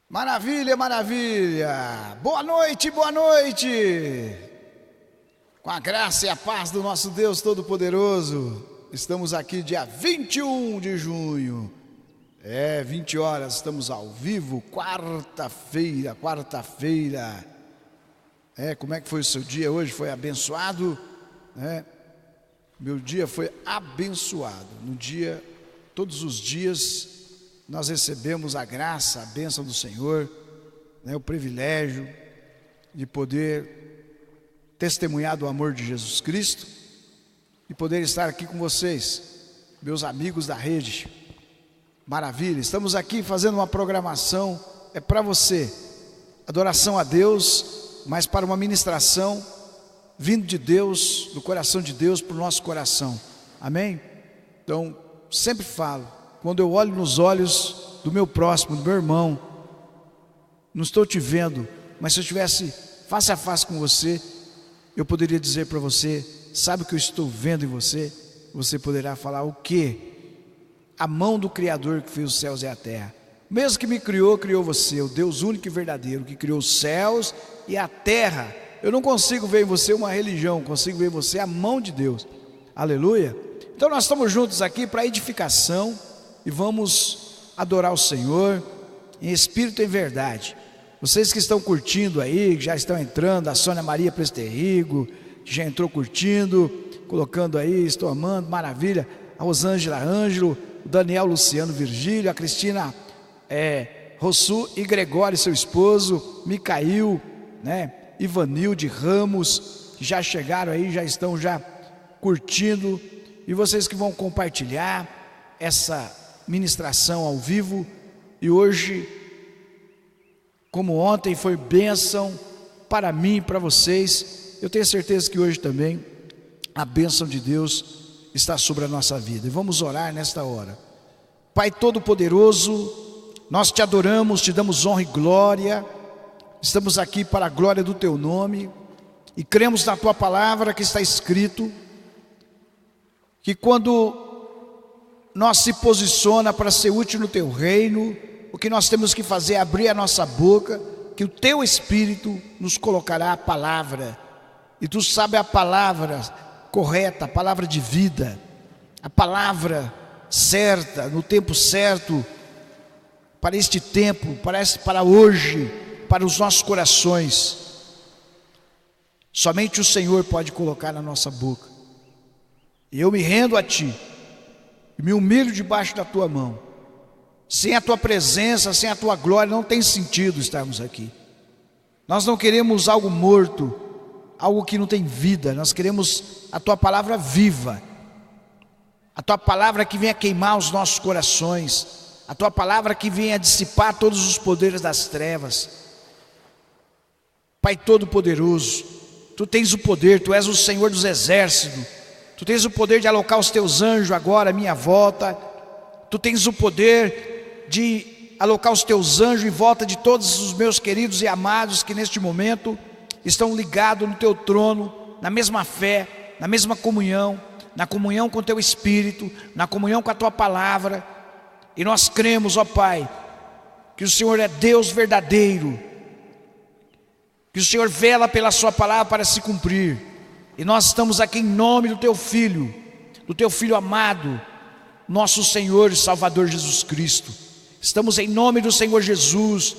Maravilha, maravilha! Boa noite, boa noite! Com a graça e a paz do nosso Deus Todo-Poderoso, estamos aqui dia 21 de junho, 20 horas, estamos ao vivo, quarta-feira. Como é que foi o seu dia hoje? Foi abençoado? Meu dia foi abençoado. No dia, todos os dias, nós recebemos a graça, a bênção do Senhor, o privilégio de poder testemunhar do amor de Jesus Cristo e poder estar aqui com vocês, meus amigos da rede. Maravilha, estamos aqui fazendo uma programação, para você, adoração a Deus, mas para uma ministração vindo de Deus, do coração de Deus para o nosso coração, amém? Então, sempre falo, quando eu olho nos olhos do meu próximo, do meu irmão, não estou te vendo, mas se eu estivesse face a face com você, eu poderia dizer para você, sabe o que eu estou vendo em você? Você poderá falar o quê? A mão do Criador que fez os céus e a terra. Mesmo que me criou, criou você, o Deus único e verdadeiro, que criou os céus e a terra. Eu não consigo ver em você uma religião, consigo ver em você a mão de Deus. Aleluia. Então nós estamos juntos aqui para edificação e vamos adorar o Senhor em espírito e em verdade. Vocês que estão curtindo aí, que já estão entrando, a Sônia Maria Presterrigo, que já entrou curtindo, colocando aí, estou amando, maravilha. A Rosângela Ângelo, o Daniel Luciano Virgílio, a Cristina Rossu e Gregório, seu esposo, Micail, Ivanilde Ramos, que já chegaram aí, já estão já curtindo, e vocês que vão compartilhar essa ministração ao vivo. E hoje, como ontem foi bênção para mim e para vocês, eu tenho certeza que hoje também a bênção de Deus está sobre a nossa vida, e vamos orar nesta hora. Pai Todo-Poderoso, nós te adoramos, te damos honra e glória. Estamos aqui para a glória do teu nome e cremos na tua palavra que está escrito que quando nós se posiciona para ser útil no teu reino, o que nós temos que fazer é abrir a nossa boca, que o teu Espírito nos colocará a palavra, e tu sabes a palavra correta, a palavra de vida, a palavra certa, no tempo certo, para este tempo, para hoje, para os nossos corações. Somente o Senhor pode colocar na nossa boca, e eu me rendo a ti, e me humilho debaixo da tua mão. Sem a tua presença, sem a tua glória, não tem sentido estarmos aqui. Nós não queremos algo morto, algo que não tem vida. Nós queremos a tua palavra viva, a tua palavra que venha queimar os nossos corações, a tua palavra que venha dissipar todos os poderes das trevas. Pai Todo-Poderoso, tu tens o poder, tu és o Senhor dos exércitos. Tu tens o poder de alocar os teus anjos agora à minha volta. Tu tens o poder de alocar os teus anjos em volta de todos os meus queridos e amados que neste momento estão ligados no teu trono, na mesma fé, na mesma comunhão, na comunhão com o teu Espírito, na comunhão com a tua palavra. E nós cremos, ó Pai, que o Senhor é Deus verdadeiro, que o Senhor vela pela sua palavra para se cumprir. E nós estamos aqui em nome do teu Filho amado, nosso Senhor e Salvador Jesus Cristo. Estamos em nome do Senhor Jesus,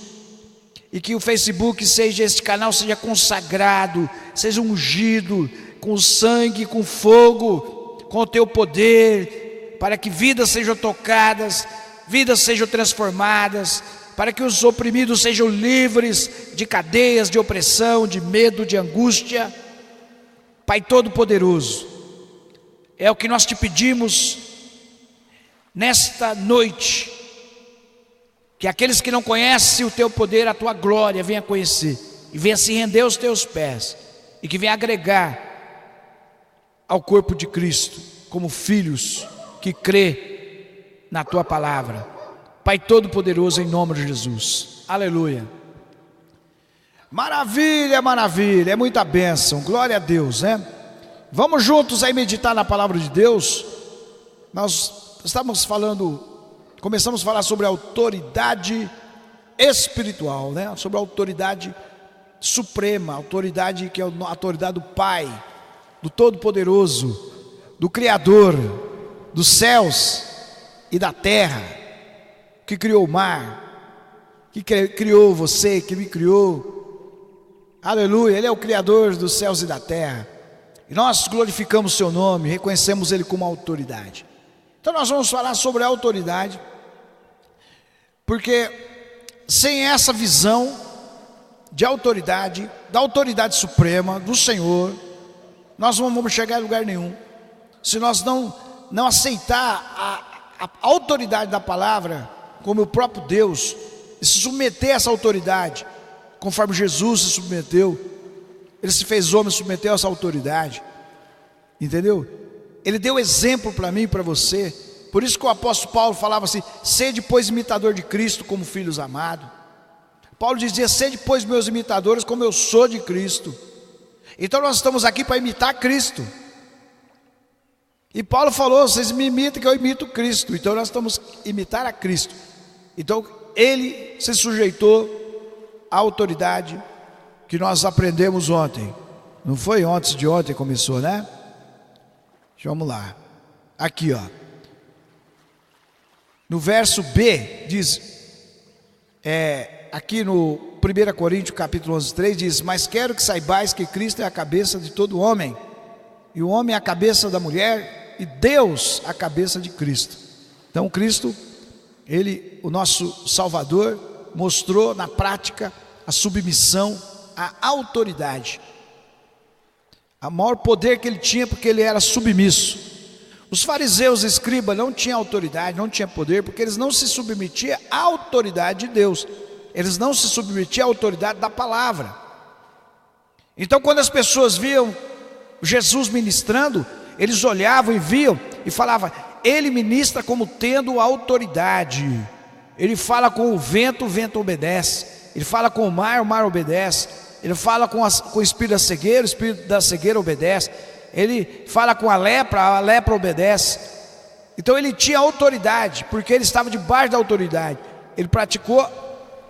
e que o Facebook este canal seja consagrado, seja ungido com sangue, com fogo, com o teu poder, para que vidas sejam tocadas, vidas sejam transformadas, para que os oprimidos sejam livres de cadeias, de opressão, de medo, de angústia. Pai Todo-Poderoso, é o que nós te pedimos nesta noite, que aqueles que não conhecem o teu poder, a tua glória, venham conhecer, e venham se render aos teus pés, e que venham agregar ao corpo de Cristo, como filhos que crê na tua palavra. Pai Todo-Poderoso, em nome de Jesus, aleluia. Maravilha, maravilha, é muita bênção, glória a Deus, Vamos juntos aí meditar na palavra de Deus. Nós estamos falando, começamos a falar sobre a autoridade espiritual, né? Sobre a autoridade suprema, a autoridade que é a autoridade do Pai, do Todo-Poderoso, do Criador dos céus e da terra, que criou o mar, que criou você, que me criou. Aleluia, Ele é o Criador dos céus e da terra. E nós glorificamos o seu nome, reconhecemos Ele como autoridade. Então nós vamos falar sobre a autoridade, porque sem essa visão de autoridade, da autoridade suprema do Senhor, nós não vamos chegar a lugar nenhum. Se nós não aceitar a autoridade da palavra como o próprio Deus, e se submeter a essa autoridade, conforme Jesus se submeteu, Ele se fez homem, submeteu a essa autoridade, entendeu? Ele deu exemplo para mim e para você. Por isso que o apóstolo Paulo falava assim: sede pois imitador de Cristo como filhos amados. Paulo dizia: sede pois meus imitadores como eu sou de Cristo. Então nós estamos aqui para imitar Cristo. E Paulo falou: vocês me imitam que eu imito Cristo. Então nós estamos a imitar a Cristo. Então Ele se sujeitou à autoridade que nós aprendemos ontem. Não foi antes de ontem começou, né? Vamos lá. Aqui, ó. No verso B diz, aqui no 1 Coríntios capítulo 11, 3 diz: mas quero que saibais que Cristo é a cabeça de todo homem, e o homem é a cabeça da mulher, e Deus a cabeça de Cristo. Então Cristo, Ele, o nosso Salvador, mostrou na prática a submissão à autoridade, o maior poder que Ele tinha, porque Ele era submisso. Os fariseus e escribas não tinham autoridade, não tinham poder, porque eles não se submetiam à autoridade de Deus, eles não se submetiam à autoridade da palavra. Então quando as pessoas viam Jesus ministrando, eles olhavam e viam e falavam: Ele ministra como tendo autoridade. Ele fala com o vento obedece. Ele fala com o mar obedece. Ele fala com o espírito da cegueira obedece. Ele fala com a lepra obedece. Então ele tinha autoridade, porque ele estava debaixo da autoridade. Ele praticou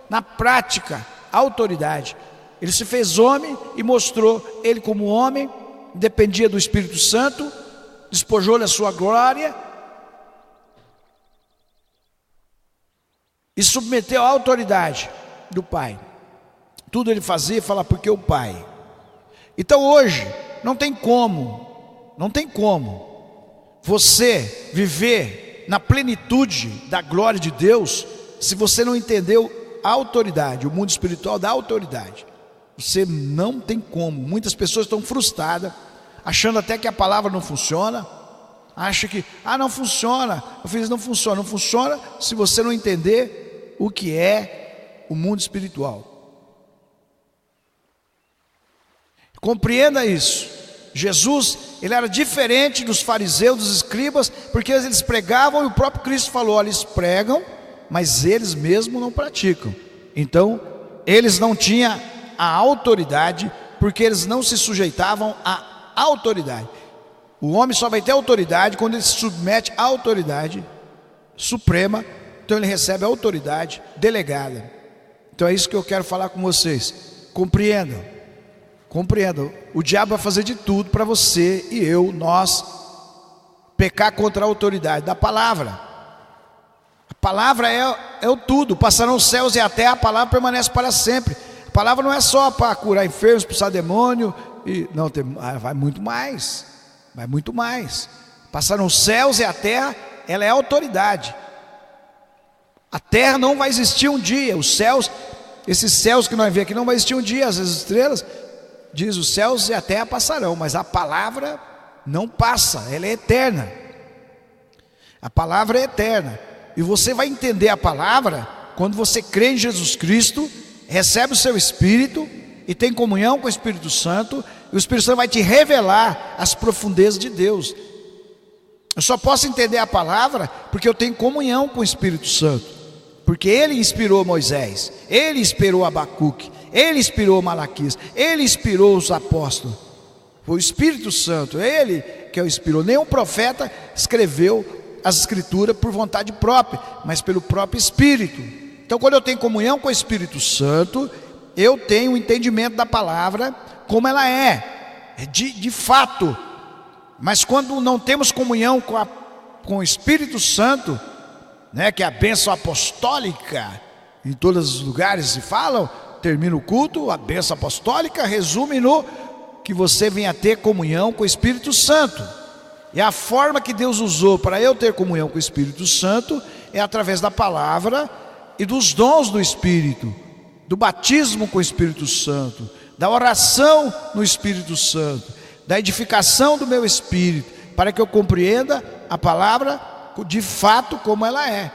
na prática a autoridade. Ele se fez homem e mostrou ele como homem, dependia do Espírito Santo, despojou-lhe a sua glória e submeteu à autoridade do Pai. Tudo ele fazia e falava: porque o Pai. Então hoje não tem como você viver na plenitude da glória de Deus se você não entendeu a autoridade, o mundo espiritual da autoridade. Você não tem como. Muitas pessoas estão frustradas, achando até que a palavra não funciona, acha que não funciona. Eu fiz, não funciona se você não entender o que é o mundo espiritual. Compreenda isso. Jesus, ele era diferente dos fariseus, dos escribas, porque eles pregavam, e o próprio Cristo falou: olha, eles pregam, mas eles mesmos não praticam. Então eles não tinham a autoridade, porque eles não se sujeitavam à autoridade. O homem só vai ter autoridade quando ele se submete à autoridade suprema. Então ele recebe a autoridade delegada. Então é isso que eu quero falar com vocês. Compreendam. O diabo vai fazer de tudo para você e nós pecar contra a autoridade da palavra. A palavra é o tudo. Passarão os céus e a terra, a palavra permanece para sempre. A palavra não é só para curar enfermos, expulsar demônio, vai muito mais. Passaram os céus e a terra, ela é autoridade. A terra não vai existir um dia. Os céus, esses céus que nós vemos aqui, não vai existir um dia. As estrelas, diz: os céus e a terra passarão, mas a palavra não passa, ela é eterna. A palavra é eterna. E você vai entender a palavra quando você crê em Jesus Cristo, recebe o seu Espírito e tem comunhão com o Espírito Santo, e o Espírito Santo vai te revelar as profundezas de Deus. Eu só posso entender a palavra porque eu tenho comunhão com o Espírito Santo, porque Ele inspirou Moisés, Ele inspirou Abacuque, Ele inspirou Malaquias, Ele inspirou os apóstolos. Foi o Espírito Santo, Ele que o inspirou. Nenhum profeta escreveu as escrituras por vontade própria, mas pelo próprio Espírito. Então, quando eu tenho comunhão com o Espírito Santo, eu tenho o entendimento da palavra como ela é, de fato. Mas quando não temos comunhão com o Espírito Santo, né, que é a bênção apostólica, em todos os lugares se falam, termina o culto, a bênção apostólica resume no que você venha ter comunhão com o Espírito Santo. E a forma que Deus usou para eu ter comunhão com o Espírito Santo é através da palavra e dos dons do Espírito, do batismo com o Espírito Santo, da oração no Espírito Santo, da edificação do meu espírito, para que eu compreenda a palavra de fato como ela é.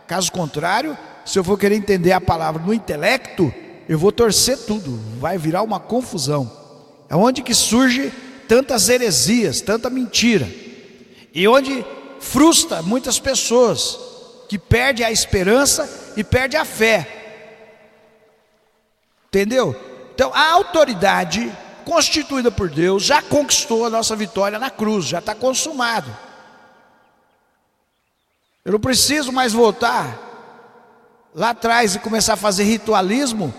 Caso contrário, se eu for querer entender a palavra no intelecto, eu vou torcer tudo, vai virar uma confusão. É onde que surge tantas heresias, tanta mentira, e onde frustra muitas pessoas, que perde a esperança e perde a fé. Entendeu? Então a autoridade constituída por Deus já conquistou a nossa vitória na cruz, já está consumado. Eu não preciso mais voltar lá atrás e começar a fazer ritualismo,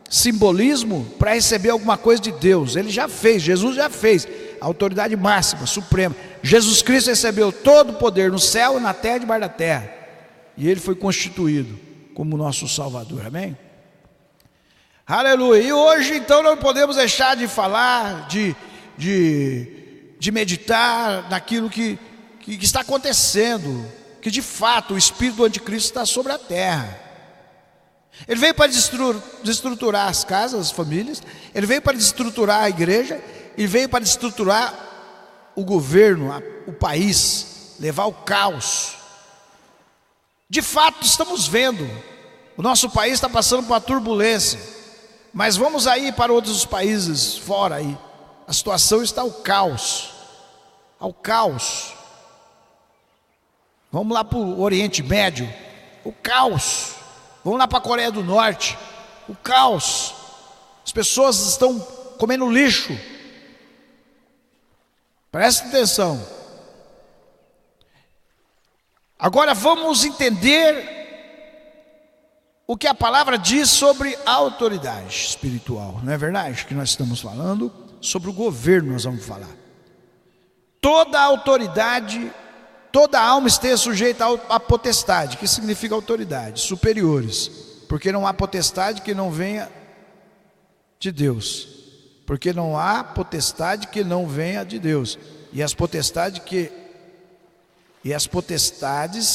simbolismo, para receber alguma coisa de Deus. Ele já fez, Jesus já fez, a autoridade máxima, suprema. Jesus Cristo recebeu todo o poder no céu, na terra e debaixo da terra, e Ele foi constituído como nosso Salvador, amém? Aleluia. E hoje então não podemos deixar de falar, de meditar naquilo que está acontecendo, que de fato o espírito do anticristo está sobre a terra. Ele veio para destruturar as casas, as famílias, ele veio para destruturar a igreja, ele veio para destruturar o governo, o país, levar o caos. De fato estamos vendo, o nosso país está passando por uma turbulência. Mas vamos aí para outros países fora aí, a situação está ao caos. Vamos lá para o Oriente Médio, o caos. Vamos lá para a Coreia do Norte, o caos. As pessoas estão comendo lixo. Presta atenção. Agora vamos entender o que a palavra diz sobre a autoridade espiritual. Não é verdade que nós estamos falando sobre o governo, nós vamos falar. Toda autoridade, toda alma esteja sujeita à potestade. Que significa autoridade? Superiores. Porque não há potestade que não venha de Deus. Porque não há potestade que não venha de Deus. E as potestades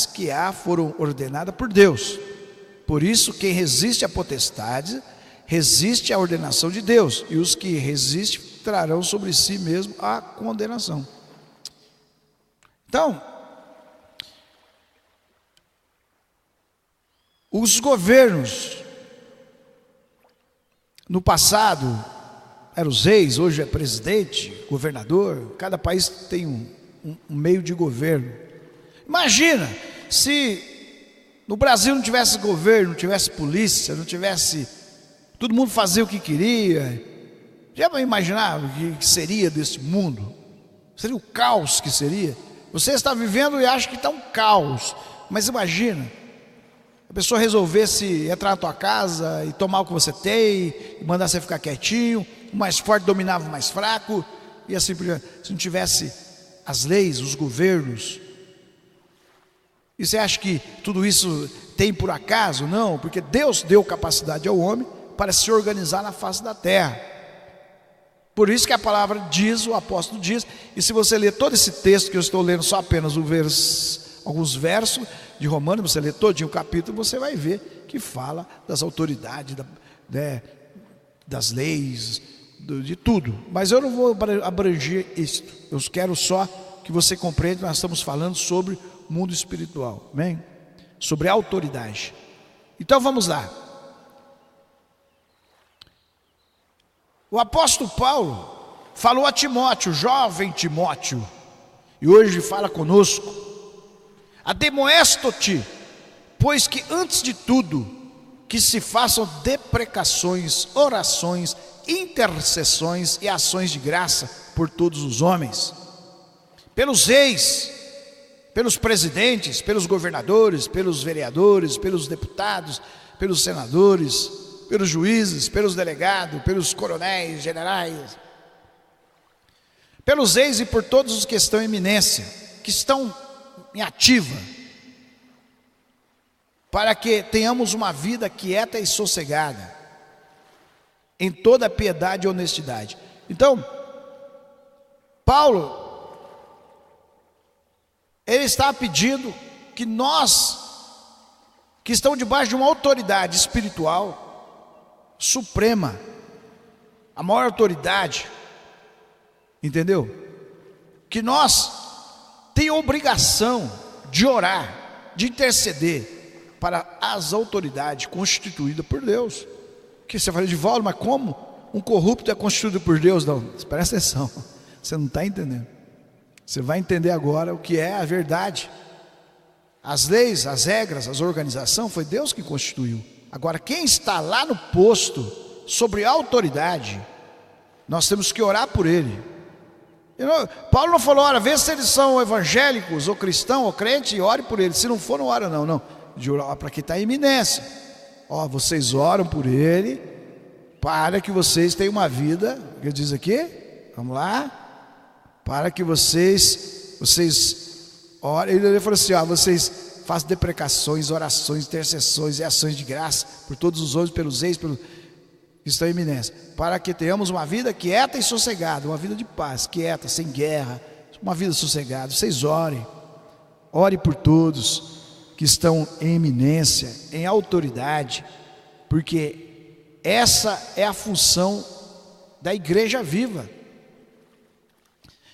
que há foram ordenadas por Deus. Por isso, quem resiste à potestade, resiste à ordenação de Deus. E os que resistem trarão sobre si mesmo a condenação. Então, os governos, no passado, eram os reis, hoje é presidente, governador. Cada país tem um meio de governo. Imagina se no Brasil não tivesse governo, não tivesse polícia, não tivesse, todo mundo fazia o que queria. Já imaginava o que seria desse mundo? Seria o caos que seria. Você está vivendo e acha que está um caos, mas imagina a pessoa resolvesse entrar na tua casa e tomar o que você tem, e mandar você ficar quietinho, o mais forte dominava o mais fraco, e assim por diante. Se não tivesse as leis, os governos. E você acha que tudo isso tem por acaso? Não, porque Deus deu capacidade ao homem para se organizar na face da terra. Por isso que a palavra diz, o apóstolo diz, e se você ler todo esse texto que eu estou lendo, só apenas alguns versos de Romanos, você lê todinho o capítulo, você vai ver que fala das autoridades, das leis, de tudo. Mas eu não vou abranger isso, eu quero só que você compreenda que nós estamos falando sobre mundo espiritual, amém? Sobre autoridade. Então vamos lá. O apóstolo Paulo falou a Timóteo, jovem Timóteo, e hoje fala conosco: ademoesto-te, pois que antes de tudo que se façam deprecações, orações, intercessões e ações de graça por todos os homens, pelos reis, pelos presidentes, pelos governadores, pelos vereadores, pelos deputados, pelos senadores, pelos juízes, pelos delegados, pelos coronéis, generais, pelos reis e por todos os que estão em eminência, que estão em ativa, para que tenhamos uma vida quieta e sossegada, em toda piedade e honestidade. Então, Paulo, ele está pedindo que nós, que estamos debaixo de uma autoridade espiritual suprema, a maior autoridade, entendeu? Que nós tenhamos obrigação de orar, de interceder para as autoridades constituídas por Deus. Que você fala, Edivaldo, mas como um corrupto é constituído por Deus? Não, presta atenção, você não está entendendo. Você vai entender agora o que é a verdade. As leis, as regras, as organizações, foi Deus que constituiu. Agora, quem está lá no posto, sobre a autoridade, nós temos que orar por ele. Paulo não falou, ora, vê se eles são evangélicos, ou cristãos, ou crentes, e ore por eles. Se não for, não ora não. De orar para quem está em eminência. Vocês oram por ele, para que vocês tenham uma vida, o que diz aqui? Vamos lá. Para que vocês orem. Ele falou assim, vocês façam deprecações, orações, intercessões e ações de graça por todos os homens, pelos reis, pelos que estão em eminência, para que tenhamos uma vida quieta e sossegada, uma vida de paz, quieta, sem guerra, uma vida sossegada. Vocês orem por todos que estão em eminência, em autoridade, porque essa é a função da igreja viva.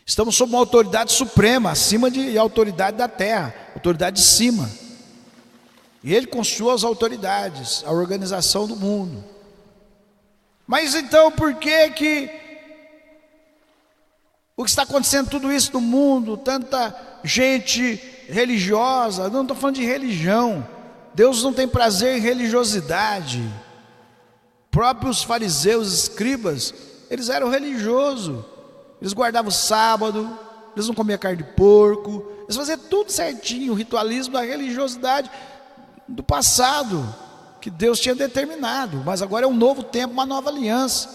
Estamos sob uma autoridade suprema, acima de autoridade da terra, autoridade de cima. E ele construiu as autoridades, a organização do mundo. Mas então por que o que está acontecendo tudo isso no mundo, tanta gente religiosa? Não estou falando de religião. Deus não tem prazer em religiosidade. Próprios fariseus, escribas, eles eram religiosos. Eles guardavam o sábado, eles não comiam carne de porco, eles faziam tudo certinho, o ritualismo da religiosidade do passado, que Deus tinha determinado. Mas agora é um novo tempo, uma nova aliança.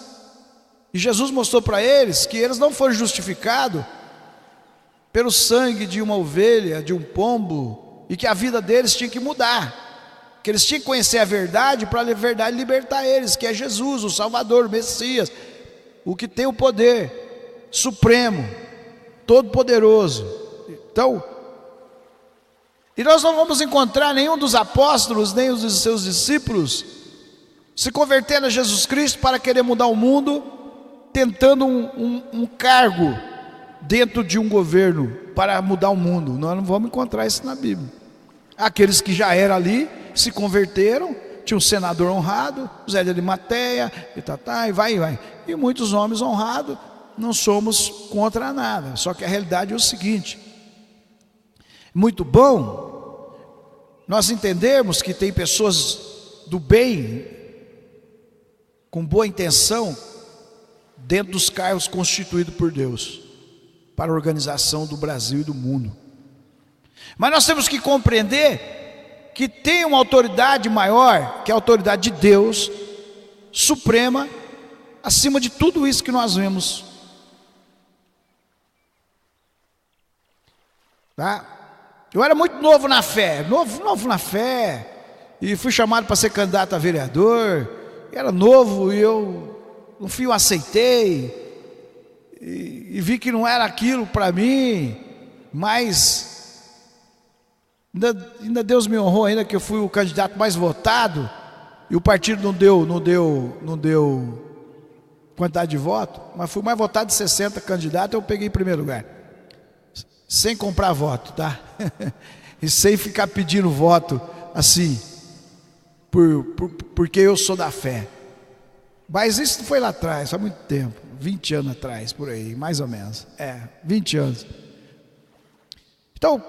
E Jesus mostrou para eles que eles não foram justificados pelo sangue de uma ovelha, de um pombo, e que a vida deles tinha que mudar, que eles tinham que conhecer a verdade, para a verdade libertar eles, que é Jesus, o Salvador, o Messias, o que tem o poder supremo, todo poderoso. Então, e nós não vamos encontrar nenhum dos apóstolos, nem os de seus discípulos se convertendo a Jesus Cristo para querer mudar o mundo, tentando um cargo dentro de um governo para mudar o mundo. Nós não vamos encontrar isso na Bíblia. Aqueles que já eram ali se converteram, tinha um senador honrado, José de Arimateia, e vai. E muitos homens honrados. Não somos contra nada, só que a realidade é o seguinte: muito bom nós entendermos que tem pessoas do bem, com boa intenção, dentro dos cargos constituídos por Deus, para a organização do Brasil e do mundo. Mas nós temos que compreender que tem uma autoridade maior, que é a autoridade de Deus, suprema, acima de tudo isso que nós vemos. Tá? Eu era muito novo na fé, e fui chamado para ser candidato a vereador. Era novo e eu, no fim, aceitei, e vi que não era aquilo para mim, mas ainda Deus me honrou, ainda que eu fui o candidato mais votado, e o partido não deu quantidade de voto, mas fui mais votado de 60 candidatos, eu peguei em primeiro lugar. Sem comprar voto, tá? E sem ficar pedindo voto assim, porque eu sou da fé. Mas isso foi lá atrás, faz muito tempo, 20 anos atrás, por aí, mais ou menos. 20 anos. Então,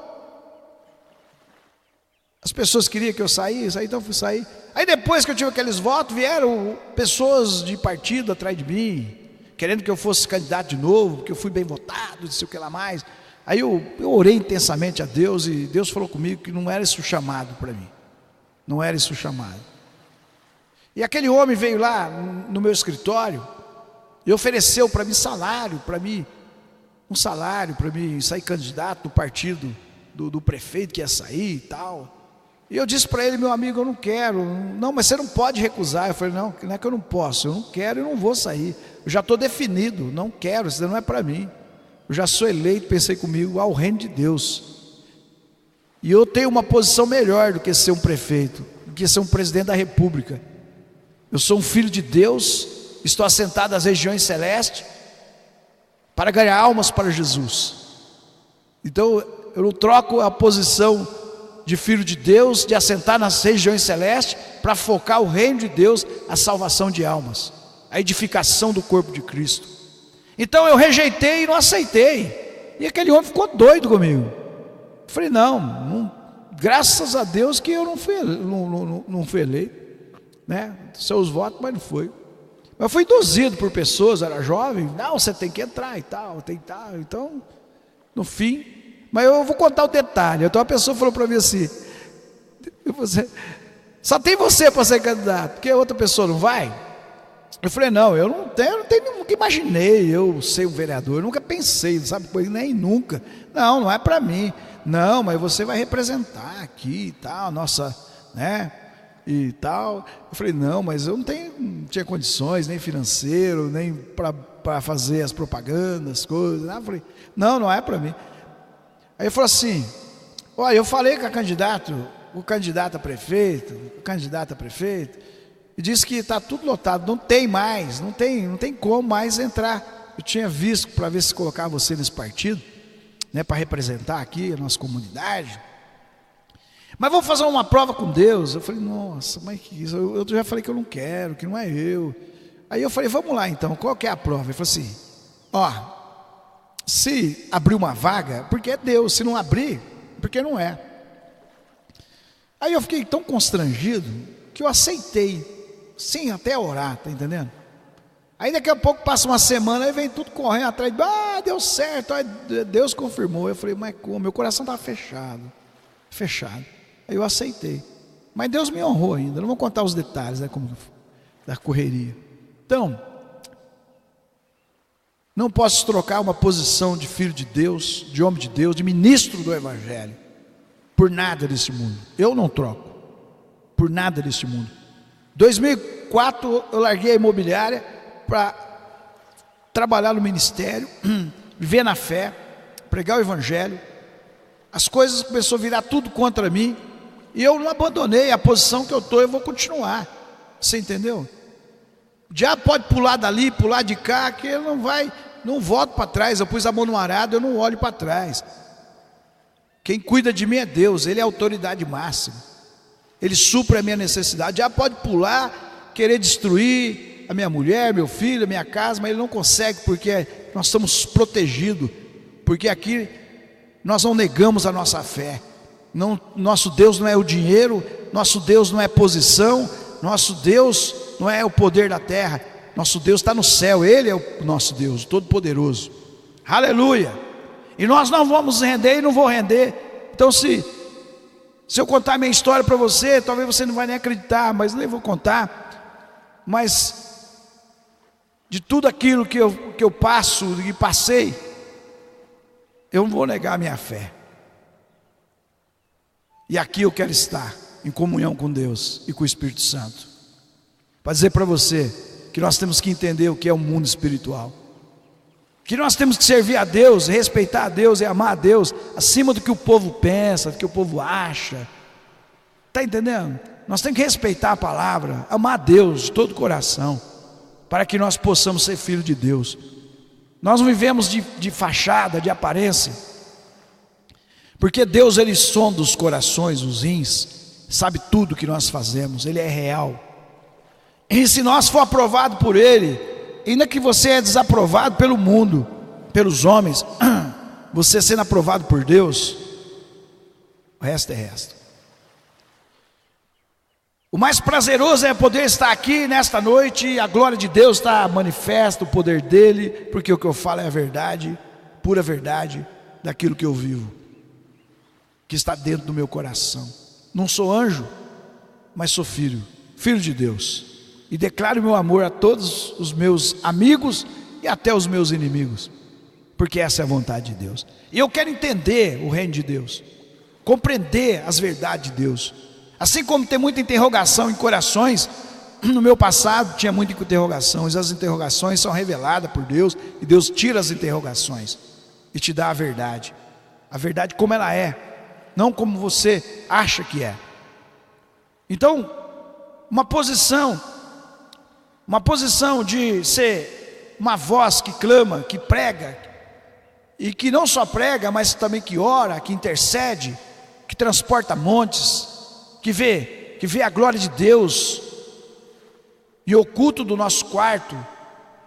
as pessoas queriam que eu saísse, então eu fui sair. Aí depois que eu tive aqueles votos, vieram pessoas de partido atrás de mim, querendo que eu fosse candidato de novo, porque eu fui bem votado, não sei o que lá mais. Aí eu orei intensamente a Deus, e Deus falou comigo que não era isso o chamado para mim. Não era isso o chamado. E aquele homem veio lá no meu escritório e ofereceu para mim salário, um salário para mim sair candidato do partido do prefeito que ia sair e tal. E eu disse para ele: meu amigo, eu não quero. Não, mas você não pode recusar. Eu falei: não é que eu não posso, eu não quero e não vou sair. Eu já estou definido, não quero, isso não é para mim. Eu já sou eleito, pensei comigo, ao reino de Deus. E eu tenho uma posição melhor do que ser um prefeito, do que ser um presidente da república. Eu sou um filho de Deus, estou assentado nas regiões celestes para ganhar almas para Jesus. Então eu não troco a posição de filho de Deus, de assentar nas regiões celestes, para focar o reino de Deus, a salvação de almas, a edificação do corpo de Cristo. Então eu rejeitei e não aceitei. E aquele homem ficou doido comigo. Eu falei: não, graças a Deus que eu não fui eleito, né? Seus votos, mas não foi. Eu fui induzido por pessoas, era jovem. Não, você tem que entrar e tal, Então, no fim, mas eu vou contar o detalhe. Então a pessoa falou para mim assim: só tem você para ser candidato, porque a outra pessoa não vai? Eu falei: não, eu nunca imaginei eu ser um vereador, eu nunca pensei, sabe, nem nunca. Não é para mim. Não, mas você vai representar aqui e tal, nossa, né, e tal. Eu falei: não, mas eu não tinha condições, nem financeiro, nem para fazer as propagandas, coisas. Eu falei: não é para mim. Aí ele falou assim: olha, eu falei com o candidato a prefeito, e disse que está tudo lotado, não tem mais, não tem como mais entrar. Eu tinha visto para ver se colocava você nesse partido, né, para representar aqui a nossa comunidade. Mas vamos fazer uma prova com Deus. Eu falei: nossa, mas que isso? Eu já falei que eu não quero, que não é eu. Aí eu falei: vamos lá então, qual que é a prova? Ele falou assim: se abrir uma vaga, porque é Deus; se não abrir, porque não é. Aí eu fiquei tão constrangido que eu aceitei, sim, até orar, tá entendendo? Aí daqui a pouco passa uma semana, aí vem tudo correndo atrás, deu certo, aí Deus confirmou. Eu falei: mas como? Meu coração estava fechado. Aí eu aceitei, mas Deus me honrou ainda. Não vou contar os detalhes, né, como da correria. Então, não posso trocar uma posição de filho de Deus, de homem de Deus, de ministro do Evangelho, por nada desse mundo. Eu não troco por nada desse mundo. 2004 eu larguei a imobiliária para trabalhar no ministério, viver na fé, pregar o Evangelho. As coisas começaram a virar tudo contra mim, e eu não abandonei a posição que eu estou. Eu vou continuar. Você entendeu? O diabo pode pular dali, pular de cá, que ele não volto para trás. Eu pus a mão no arado, eu não olho para trás. Quem cuida de mim é Deus, Ele é a autoridade máxima, Ele supre a minha necessidade. O diabo pode pular, querer destruir a minha mulher, meu filho, a minha casa, mas ele não consegue, porque nós estamos protegidos, porque aqui nós não negamos a nossa fé. Não, nosso Deus não é o dinheiro, nosso Deus não é posição, nosso Deus não é o poder da terra, nosso Deus está no céu. Ele é o nosso Deus, o Todo-Poderoso. Aleluia! E nós não vamos render e não vou render. Então se eu contar a minha história para você, talvez você não vai nem acreditar, mas nem vou contar. Mas de tudo aquilo que eu passo e passei, eu não vou negar a minha fé. E aqui eu quero estar em comunhão com Deus e com o Espírito Santo, para dizer para você que nós temos que entender o que é o mundo espiritual, que nós temos que servir a Deus, respeitar a Deus e amar a Deus acima do que o povo pensa, do que o povo acha. Está entendendo? Nós temos que respeitar a palavra, amar a Deus de todo o coração, para que nós possamos ser filhos de Deus. Nós não vivemos de fachada, de aparência, porque Deus, Ele sonda os corações, os rins, sabe tudo que nós fazemos, Ele é real. E se nós for aprovado por Ele, ainda que você é desaprovado pelo mundo, pelos homens, você sendo aprovado por Deus, o resto é resto. O mais prazeroso é poder estar aqui nesta noite, e a glória de Deus está manifesta, o poder dEle, porque o que eu falo é a verdade, pura verdade, daquilo que eu vivo, que está dentro do meu coração. Não sou anjo, mas sou filho de Deus, e declaro meu amor a todos os meus amigos e até os meus inimigos, porque essa é a vontade de Deus. E eu quero entender o reino de Deus, compreender as verdades de Deus. Assim como tem muita interrogação em corações, no meu passado tinha muita interrogação, e as interrogações são reveladas por Deus, e Deus tira as interrogações e te dá a verdade como ela é, não como você acha que é. Então, uma posição de ser uma voz que clama, que prega, e que não só prega, mas também que ora, que intercede, que transporta montes, que vê a glória de Deus, e oculto do nosso quarto,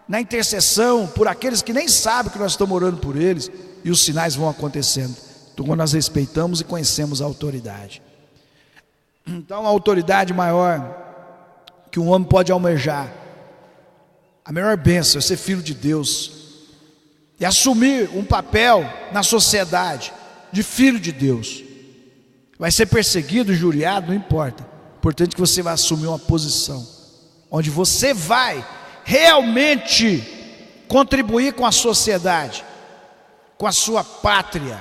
na intercessão por aqueles que nem sabem que nós estamos orando por eles, e os sinais vão acontecendo, então quando nós respeitamos e conhecemos a autoridade. Então a autoridade maior que um homem pode almejar, a melhor bênção é ser filho de Deus, e assumir um papel na sociedade, de filho de Deus. Vai ser perseguido, injuriado, não importa, o importante é que você vai assumir uma posição, onde você vai realmente contribuir com a sociedade, com a sua pátria,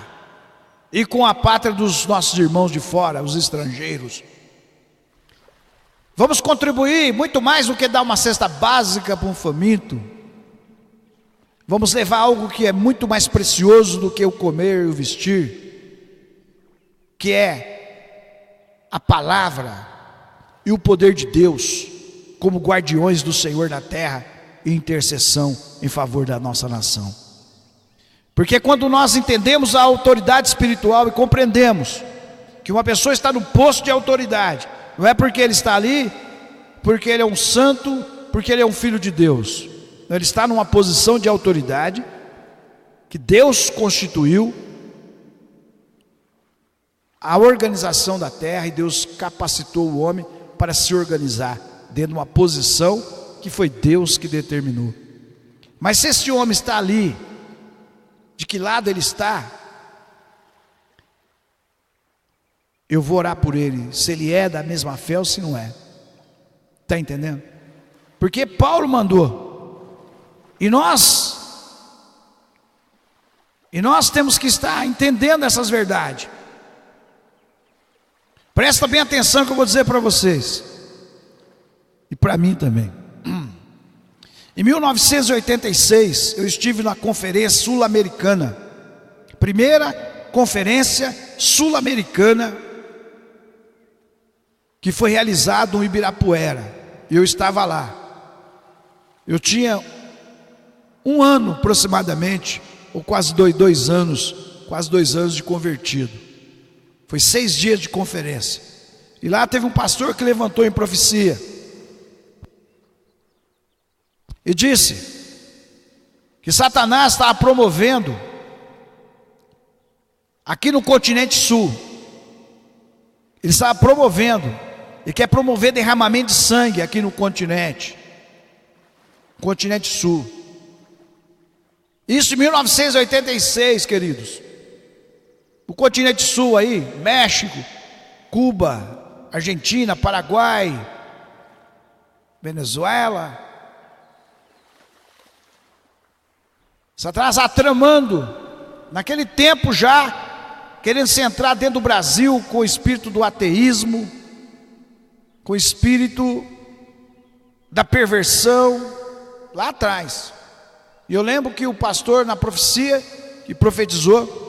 e com a pátria dos nossos irmãos de fora, os estrangeiros. Vamos contribuir muito mais do que dar uma cesta básica para um faminto. Vamos levar algo que é muito mais precioso do que o comer e o vestir, que é a palavra e o poder de Deus, como guardiões do Senhor na terra, e intercessão em favor da nossa nação. Porque quando nós entendemos a autoridade espiritual e compreendemos que uma pessoa está no posto de autoridade, não é porque ele está ali, porque ele é um santo, porque ele é um filho de Deus. Ele está numa posição de autoridade que Deus constituiu a organização da terra, e Deus capacitou o homem para se organizar dentro de uma posição que foi Deus que determinou. Mas se esse homem está ali, de que lado ele está, eu vou orar por ele, se ele é da mesma fé ou se não é. Está entendendo? Porque Paulo mandou, e nós temos que estar entendendo essas verdades. Presta bem atenção que eu vou dizer para vocês, e para mim também. Em 1986 eu estive na conferência sul-americana, primeira conferência sul-americana que foi realizada no Ibirapuera. Eu estava lá. Eu tinha um ano aproximadamente, ou quase dois anos de convertido. Foi 6 dias de conferência. E lá teve um pastor que levantou em profecia e disse que Satanás estava promovendo aqui no continente sul. Ele estava promovendo, ele quer promover derramamento de sangue aqui no continente sul. Isso em 1986, queridos. O continente sul aí, México, Cuba, Argentina, Paraguai, Venezuela. Satanás está tramando, naquele tempo já, querendo se entrar dentro do Brasil com o espírito do ateísmo, com o espírito da perversão, lá atrás. E eu lembro que o pastor, na profecia que profetizou,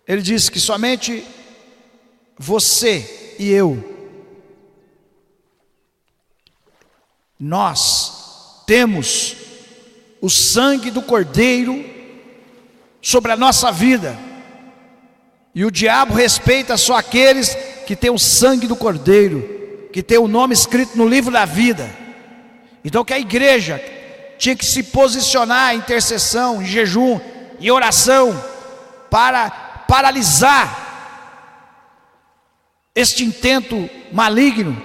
ele disse que somente você e eu, nós temos o sangue do Cordeiro sobre a nossa vida, e o diabo respeita só aqueles que têm o sangue do Cordeiro, que tem o nome escrito no livro da vida. Então que a igreja tinha que se posicionar em intercessão, em jejum, em oração, para paralisar este intento maligno.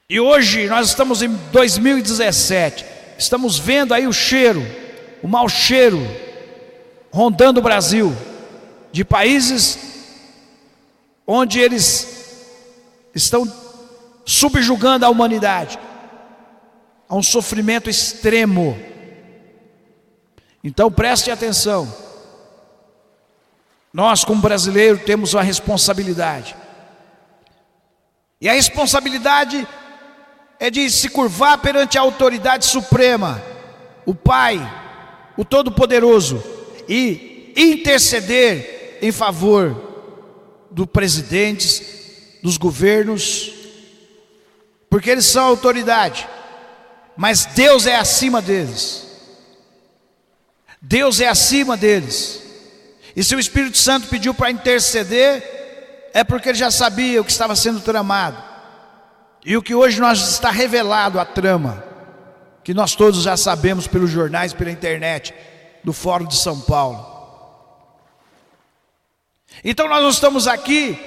E hoje nós estamos em 2017, estamos vendo aí o cheiro, o mau cheiro rondando o Brasil, de países onde eles estão subjugando a humanidade a um sofrimento extremo. Então preste atenção, nós como brasileiros temos uma responsabilidade, e a responsabilidade é de se curvar perante a autoridade suprema, o Pai, o Todo-Poderoso, e interceder em favor dos presidentes, dos governos, porque eles são autoridade, mas Deus é acima deles. Deus é acima deles. E se o Espírito Santo pediu para interceder, é porque ele já sabia o que estava sendo tramado, e o que hoje nós está revelado, a trama, que nós todos já sabemos pelos jornais, pela internet, do Fórum de São Paulo. Então nós não estamos aqui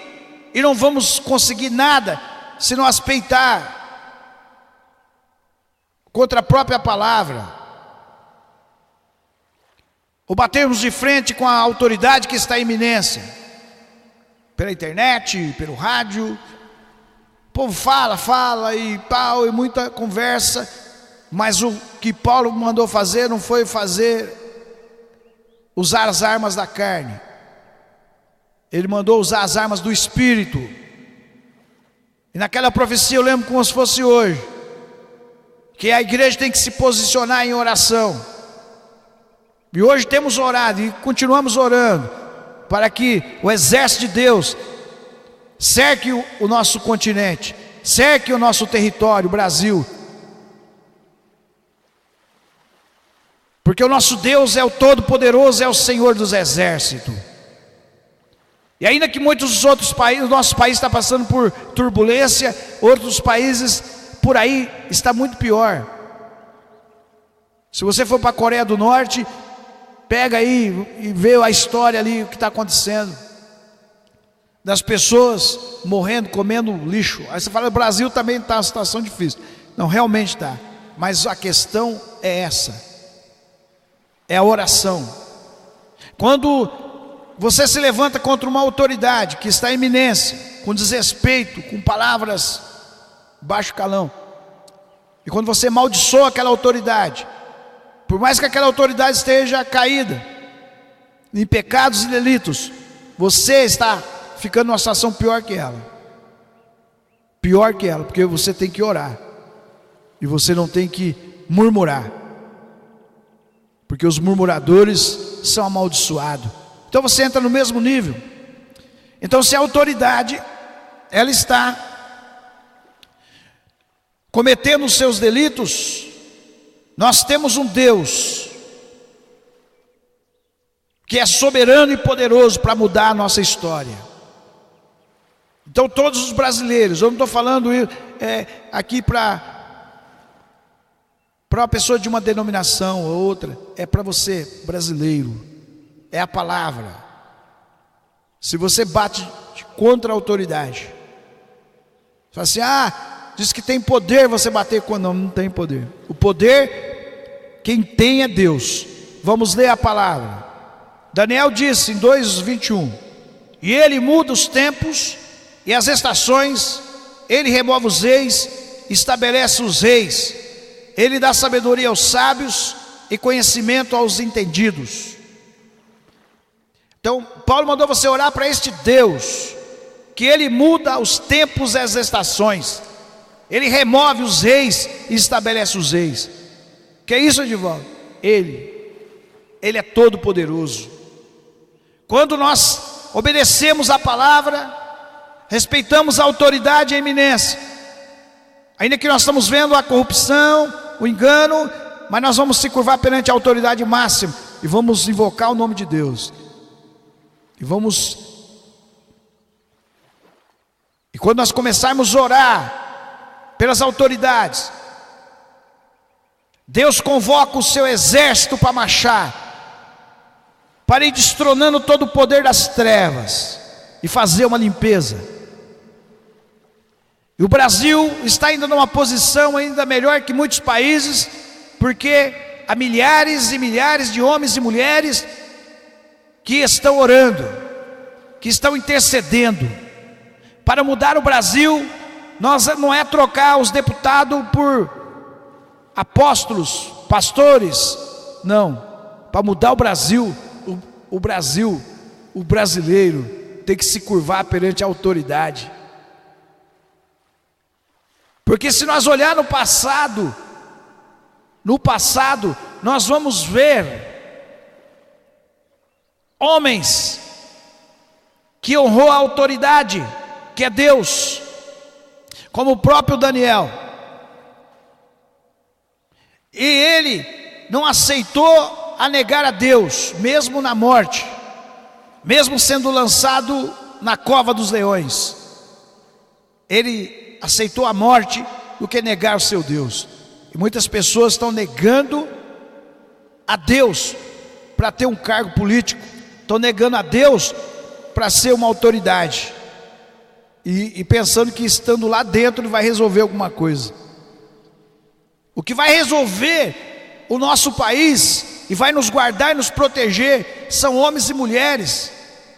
e não vamos conseguir nada se não aspeitar contra a própria palavra, ou batermos de frente com a autoridade que está em iminência, pela internet, pelo rádio. O povo fala e tal, e muita conversa, mas o que Paulo mandou fazer não foi usar as armas da carne, ele mandou usar as armas do Espírito. E naquela profecia eu lembro como se fosse hoje, que a igreja tem que se posicionar em oração, e hoje temos orado e continuamos orando, para que o exército de Deus cerque o nosso continente, cerque o nosso território, o Brasil, porque o nosso Deus é o Todo-Poderoso, é o Senhor dos Exércitos. E ainda que muitos dos outros países, o nosso país está passando por turbulência, outros países por aí está muito pior. Se você for para a Coreia do Norte, pega aí e vê a história ali, o que está acontecendo, das pessoas morrendo, comendo lixo. Aí você fala, o Brasil também está uma situação difícil. Não, realmente está, mas a questão é essa, é a oração. Quando você se levanta contra uma autoridade que está em iminência, com desrespeito, com palavras baixo calão, e quando você amaldiçoa aquela autoridade, por mais que aquela autoridade esteja caída em pecados e delitos, você está ficando numa situação pior que ela, porque você tem que orar, e você não tem que murmurar, porque os murmuradores são amaldiçoados. Então você entra no mesmo nível. Então, se a autoridade ela está cometendo os seus delitos, nós temos um Deus que é soberano e poderoso para mudar a nossa história. Então todos os brasileiros, eu não estou falando aqui para uma pessoa de uma denominação ou outra, é para você brasileiro, é a palavra. Se você bate contra a autoridade, fala assim, diz que tem poder você bater contra, não tem poder. O poder, quem tem é Deus. Vamos ler a palavra. Daniel disse em 2:21, e ele muda os tempos e as estações, ele remove os reis, estabelece os reis, ele dá sabedoria aos sábios e conhecimento aos entendidos. Então Paulo mandou você orar para este Deus, que ele muda os tempos e as estações, ele remove os reis e estabelece os reis. Que é isso, Edivaldo? Ele é todo poderoso. Quando nós obedecemos a palavra, respeitamos a autoridade e a eminência, ainda que nós estamos vendo a corrupção, o engano, mas nós vamos se curvar perante a autoridade máxima, e vamos invocar o nome de Deus, e quando nós começarmos a orar pelas autoridades, Deus convoca o seu exército para marchar, para ir destronando todo o poder das trevas e fazer uma limpeza. E o Brasil está ainda numa posição ainda melhor que muitos países, porque há milhares e milhares de homens e mulheres que estão orando, que estão intercedendo para mudar o Brasil. Nós não é trocar os deputados por apóstolos, pastores, não. Para mudar o Brasil, o brasileiro tem que se curvar perante a autoridade. Porque se nós olhar no passado, nós vamos ver homens que honrou a autoridade, que é Deus, como o próprio Daniel. E ele não aceitou a negar a Deus, mesmo na morte, mesmo sendo lançado na cova dos leões. Ele aceitou a morte do que negar o seu Deus. E muitas pessoas estão negando a Deus para ter um cargo político, estão negando a Deus para ser uma autoridade, e pensando que estando lá dentro ele vai resolver alguma coisa. O que vai resolver o nosso país e vai nos guardar e nos proteger são homens e mulheres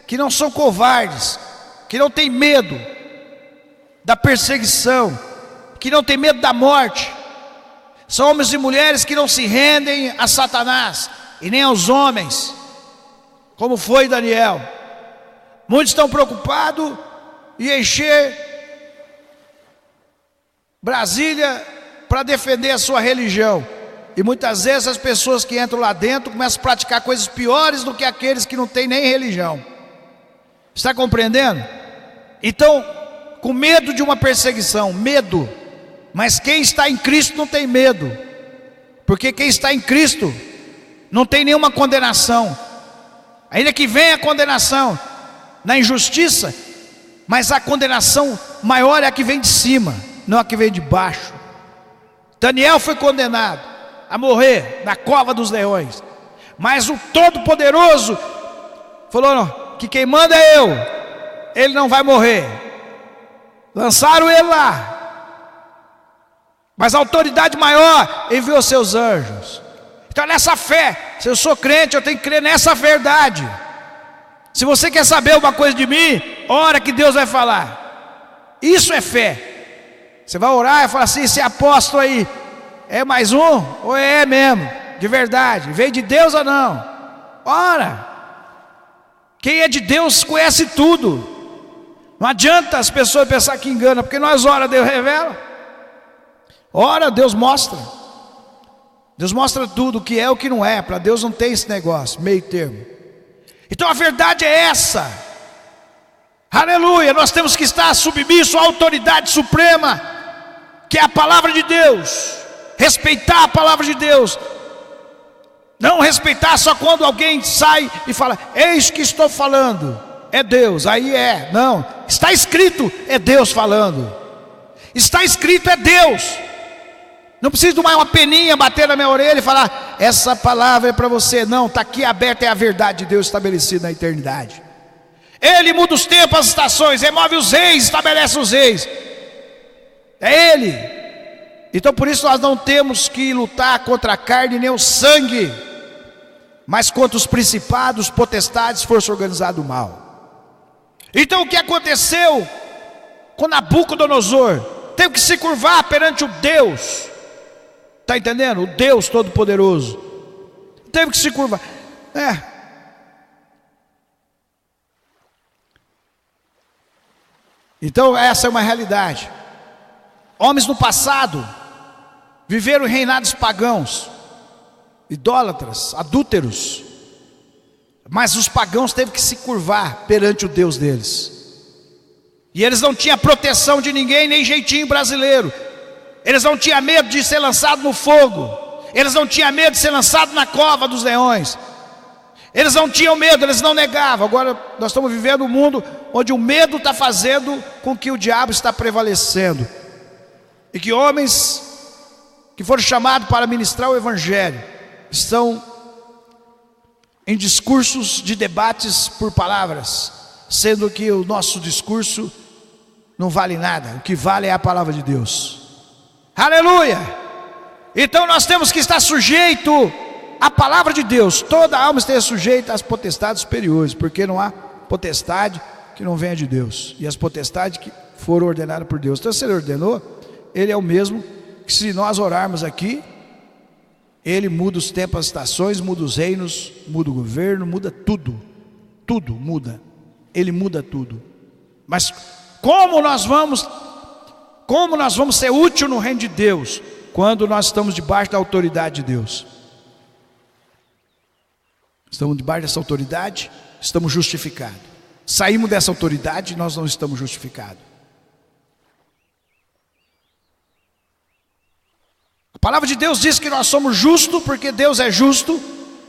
que não são covardes, que não têm medo da perseguição, que não têm medo da morte. São homens e mulheres que não se rendem a Satanás e nem aos homens, como foi Daniel. Muitos estão preocupados em encher Brasília para defender a sua religião, e muitas vezes as pessoas que entram lá dentro começam a praticar coisas piores do que aqueles que não têm nem religião. Está compreendendo? Então, com medo de uma perseguição, medo. Mas quem está em Cristo não tem medo, porque quem está em Cristo não tem nenhuma condenação. Ainda que venha a condenação na injustiça, mas a condenação maior é a que vem de cima, não a que vem de baixo. Daniel foi condenado a morrer na cova dos leões, mas o Todo-Poderoso falou: não, que quem manda é eu, ele não vai morrer. Lançaram ele lá, mas a autoridade maior enviou seus anjos. Então nessa fé, se eu sou crente, eu tenho que crer nessa verdade. Se você quer saber uma coisa de mim, ora que Deus vai falar. Isso é fé. Você vai orar e falar assim: esse apóstolo aí é mais um ou é mesmo? De verdade, veio de Deus ou não? Ora. Quem é de Deus conhece tudo. Não adianta as pessoas pensar que engana, porque nós ora, Deus revela. Ora, Deus mostra. Deus mostra tudo, o que é e o que não é. Para Deus não tem esse negócio, meio termo. Então a verdade é essa. Aleluia, nós temos que estar submissos à autoridade suprema, que é a palavra de Deus. Respeitar a palavra de Deus. Não respeitar só quando alguém sai e fala: eis que estou falando, é Deus, aí é. Não, está escrito, é Deus falando. Está escrito, é Deus. Não preciso de uma peninha bater na minha orelha e falar: essa palavra é para você. Não, está aqui aberta, é a verdade de Deus estabelecida na eternidade. Ele muda os tempos, as estações, remove os reis, estabelece os reis. É Ele. Então por isso nós não temos que lutar contra a carne nem o sangue, mas contra os principados, potestades, força organizada do mal. Então o que aconteceu com Nabucodonosor? Teve que se curvar perante o Deus, está entendendo? O Deus Todo-Poderoso. Teve que se curvar. Então essa é uma realidade. Homens no passado viveram em reinados pagãos, idólatras, adúlteros, mas os pagãos teve que se curvar perante o Deus deles. E eles não tinham proteção de ninguém, nem jeitinho brasileiro. Eles não tinham medo de ser lançado no fogo. Eles não tinham medo de ser lançado na cova dos leões. Eles não tinham medo, eles não negavam. Agora nós estamos vivendo um mundo onde o medo está fazendo com que o diabo está prevalecendo, e que homens que foram chamados para ministrar o evangelho estão em discursos de debates por palavras, sendo que o nosso discurso não vale nada. O que vale é a palavra de Deus. Aleluia! Então nós temos que estar sujeito a palavra de Deus, toda alma esteja sujeita às potestades superiores, porque não há potestade que não venha de Deus, e as potestades que foram ordenadas por Deus. Então, se Ele ordenou, Ele é o mesmo que, se nós orarmos aqui, Ele muda os tempos, as estações, muda os reinos, muda o governo, muda tudo, tudo muda, Ele muda tudo. Mas como nós vamos ser útil no reino de Deus? Quando nós estamos debaixo da autoridade de Deus. Estamos debaixo dessa autoridade, estamos justificados. Saímos dessa autoridade, nós não estamos justificados. A palavra de Deus diz que nós somos justos, porque Deus é justo,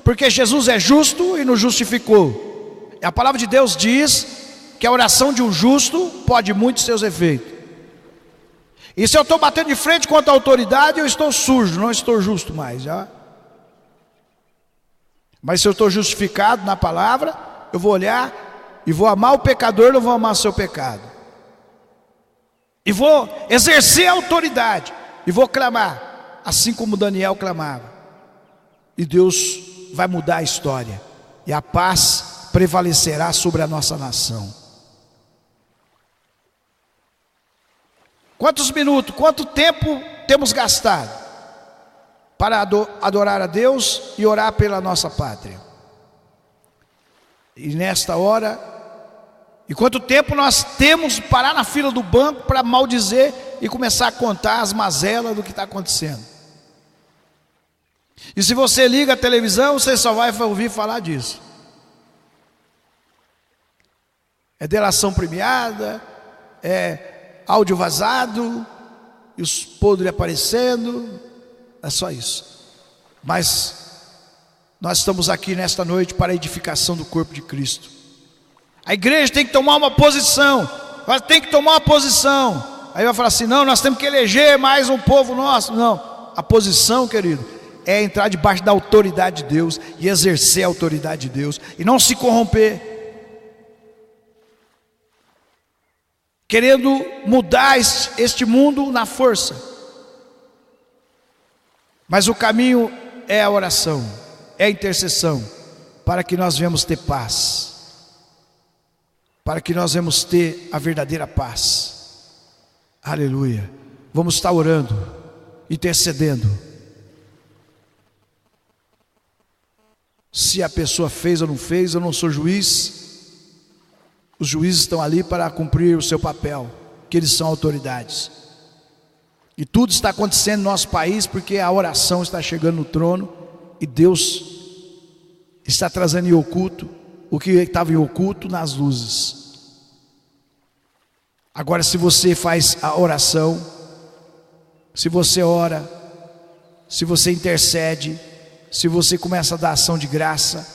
porque Jesus é justo e nos justificou. E a palavra de Deus diz que a oração de um justo pode muito seus efeitos. E se eu estou batendo de frente contra a autoridade, eu estou sujo, não estou justo mais, já. Mas se eu estou justificado na palavra, eu vou olhar e vou amar o pecador, não vou amar o seu pecado. E vou exercer a autoridade, e vou clamar, assim como Daniel clamava. E Deus vai mudar a história, e a paz prevalecerá sobre a nossa nação. Quantos minutos, quanto tempo temos gastado para adorar a Deus e orar pela nossa pátria? E nesta hora, e quanto tempo nós temos parar na fila do banco para maldizer e começar a contar as mazelas do que está acontecendo? E se você liga a televisão, você só vai ouvir falar disso. É delação premiada, é áudio vazado, e os podres aparecendo, é só isso. Mas nós estamos aqui nesta noite para a edificação do corpo de Cristo. A igreja tem que tomar uma posição, ela tem que tomar uma posição. Aí vai falar assim, não, nós temos que eleger mais um povo nosso. Não, a posição, querido, é entrar debaixo da autoridade de Deus e exercer a autoridade de Deus, e não se corromper, querendo mudar este mundo na força. Mas o caminho é a oração, é a intercessão, para que nós venhamos ter paz, para que nós venhamos ter a verdadeira paz. Aleluia. Vamos estar orando, intercedendo. Se a pessoa fez ou não fez, eu não sou juiz. Os juízes estão ali para cumprir o seu papel, que eles são autoridades. E tudo está acontecendo no nosso país porque a oração está chegando no trono e Deus está trazendo em oculto o que estava em oculto nas luzes. Agora, se você faz a oração, se você ora, se você intercede, se você começa a dar ação de graça,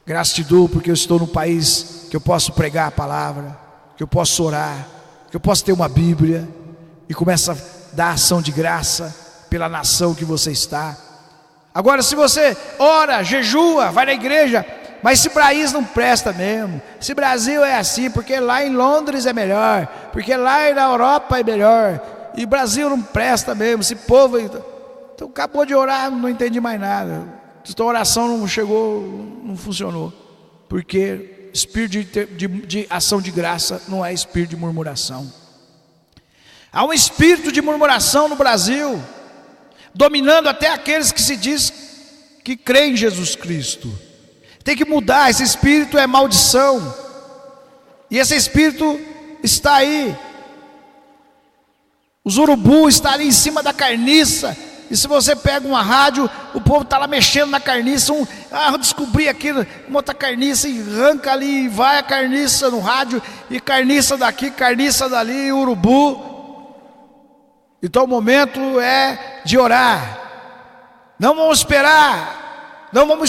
graças te dou porque eu estou num país que eu posso pregar a palavra, que eu posso orar, que eu posso ter uma Bíblia, e começa a dar ação de graça pela nação que você está. Agora, se você ora, jejua, vai na igreja, mas esse país não presta mesmo, esse Brasil é assim, porque lá em Londres é melhor, porque lá na Europa é melhor, e o Brasil não presta mesmo, esse povo... Então acabou de orar, não entendi mais nada, a oração não chegou, não funcionou, porque espírito de ação de graça não é espírito de murmuração. Há um espírito de murmuração no Brasil, dominando até aqueles que se diz que creem em Jesus Cristo. Tem que mudar, esse espírito é maldição, e esse espírito está aí. Os urubus estão ali em cima da carniça, e se você pega uma rádio, o povo está lá mexendo na carniça, descobri aquilo, uma outra carniça, e arranca ali, e vai a carniça no rádio, e carniça daqui, carniça dali, urubu. Então o momento é de orar, não vamos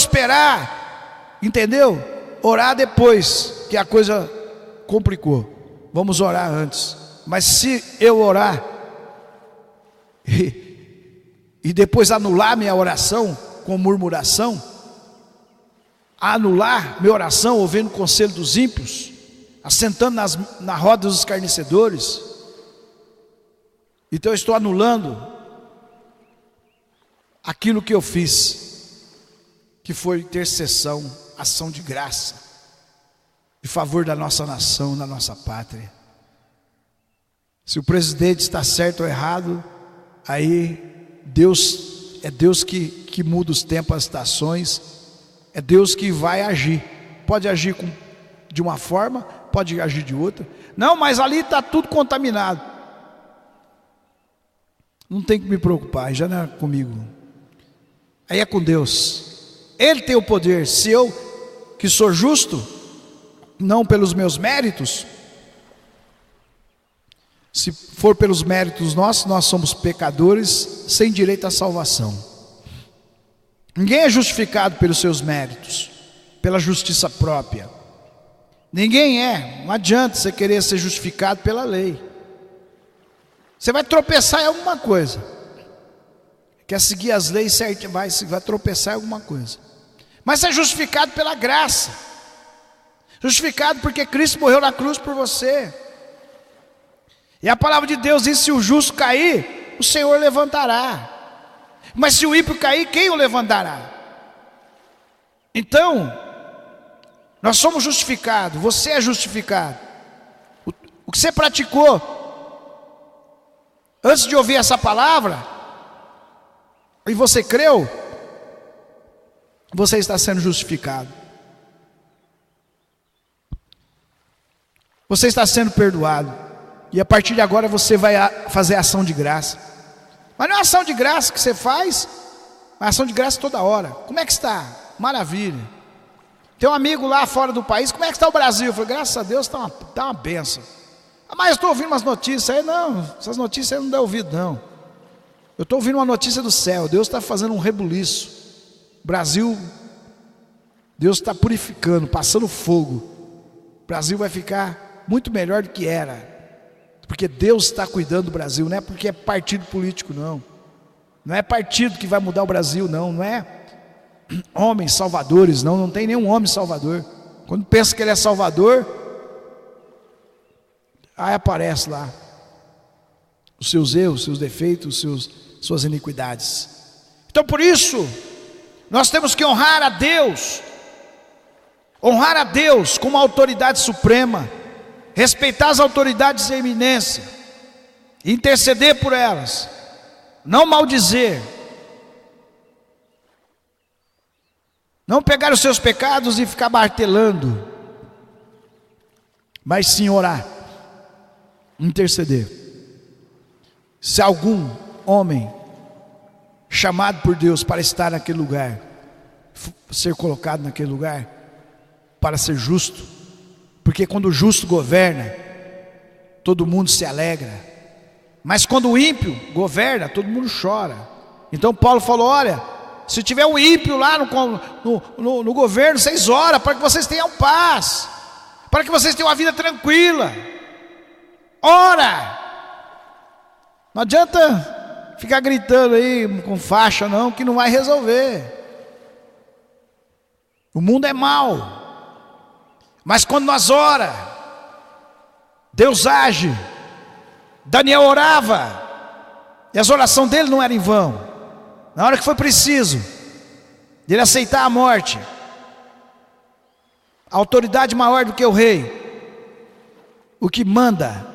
esperar, entendeu? Orar depois que a coisa complicou, vamos orar antes. Mas se eu orar e depois anular minha oração com murmuração, anular minha oração ouvindo o conselho dos ímpios, assentando na roda dos escarnecedores, então eu estou anulando aquilo que eu fiz. que for intercessão, ação de graça, em favor da nossa nação, da nossa pátria. Se o presidente está certo ou errado, aí Deus é Deus que muda os tempos, as estações, é Deus que vai agir. Pode agir de uma forma, pode agir de outra. Não, mas ali está tudo contaminado. Não tem que me preocupar, já não é comigo. Aí é com Deus. Ele tem o poder. Se eu, que sou justo, não pelos meus méritos, se for pelos méritos nossos, nós somos pecadores sem direito à salvação. Ninguém é justificado pelos seus méritos, pela justiça própria. Ninguém é. Não adianta você querer ser justificado pela lei. Você vai tropeçar em alguma coisa. Quer seguir as leis certinho, vai tropeçar em alguma coisa. Mas você é justificado pela graça. Justificado porque Cristo morreu na cruz por você. E a palavra de Deus diz: se o justo cair, o Senhor levantará. Mas se o ímpio cair, quem o levantará? Então, nós somos justificados. Você é justificado. O que você praticou antes de ouvir essa palavra, e você creu, você está sendo justificado. Você está sendo perdoado. E a partir de agora você vai fazer ação de graça. Mas não é ação de graça que você faz, mas ação de graça toda hora. Como é que está? Maravilha. Tem um amigo lá fora do país: como é que está o Brasil? Eu falei: graças a Deus está uma benção. Mas eu estou ouvindo umas notícias aí. Não, essas notícias eu não dou ouvido não. Eu estou ouvindo uma notícia do céu. Deus está fazendo um rebuliço. Brasil, Deus está purificando, passando fogo. O Brasil vai ficar muito melhor do que era, porque Deus está cuidando do Brasil. Não é porque é partido político não. Não é partido que vai mudar o Brasil não. Não é homens salvadores não. Não tem nenhum homem salvador. Quando pensa que ele é salvador, aí aparece lá os seus erros, seus defeitos, suas iniquidades. Então por isso nós temos que honrar a Deus como autoridade suprema, respeitar as autoridades de eminência, interceder por elas, não maldizer, não pegar os seus pecados e ficar martelando, mas sim orar, interceder. Se algum homem chamado por Deus para estar naquele lugar, ser colocado naquele lugar, para ser justo, porque quando o justo governa, todo mundo se alegra, mas quando o ímpio governa, todo mundo chora. Então Paulo falou: olha, se tiver um ímpio lá no governo, vocês oram para que vocês tenham paz, para que vocês tenham uma vida tranquila. Ora, não adianta ficar gritando aí com faixa não, que não vai resolver. O mundo é mau, mas quando nós ora, Deus age. Daniel orava, e as orações dele não eram em vão. Na hora que foi preciso dele aceitar a morte, a autoridade maior do que o rei, o que manda,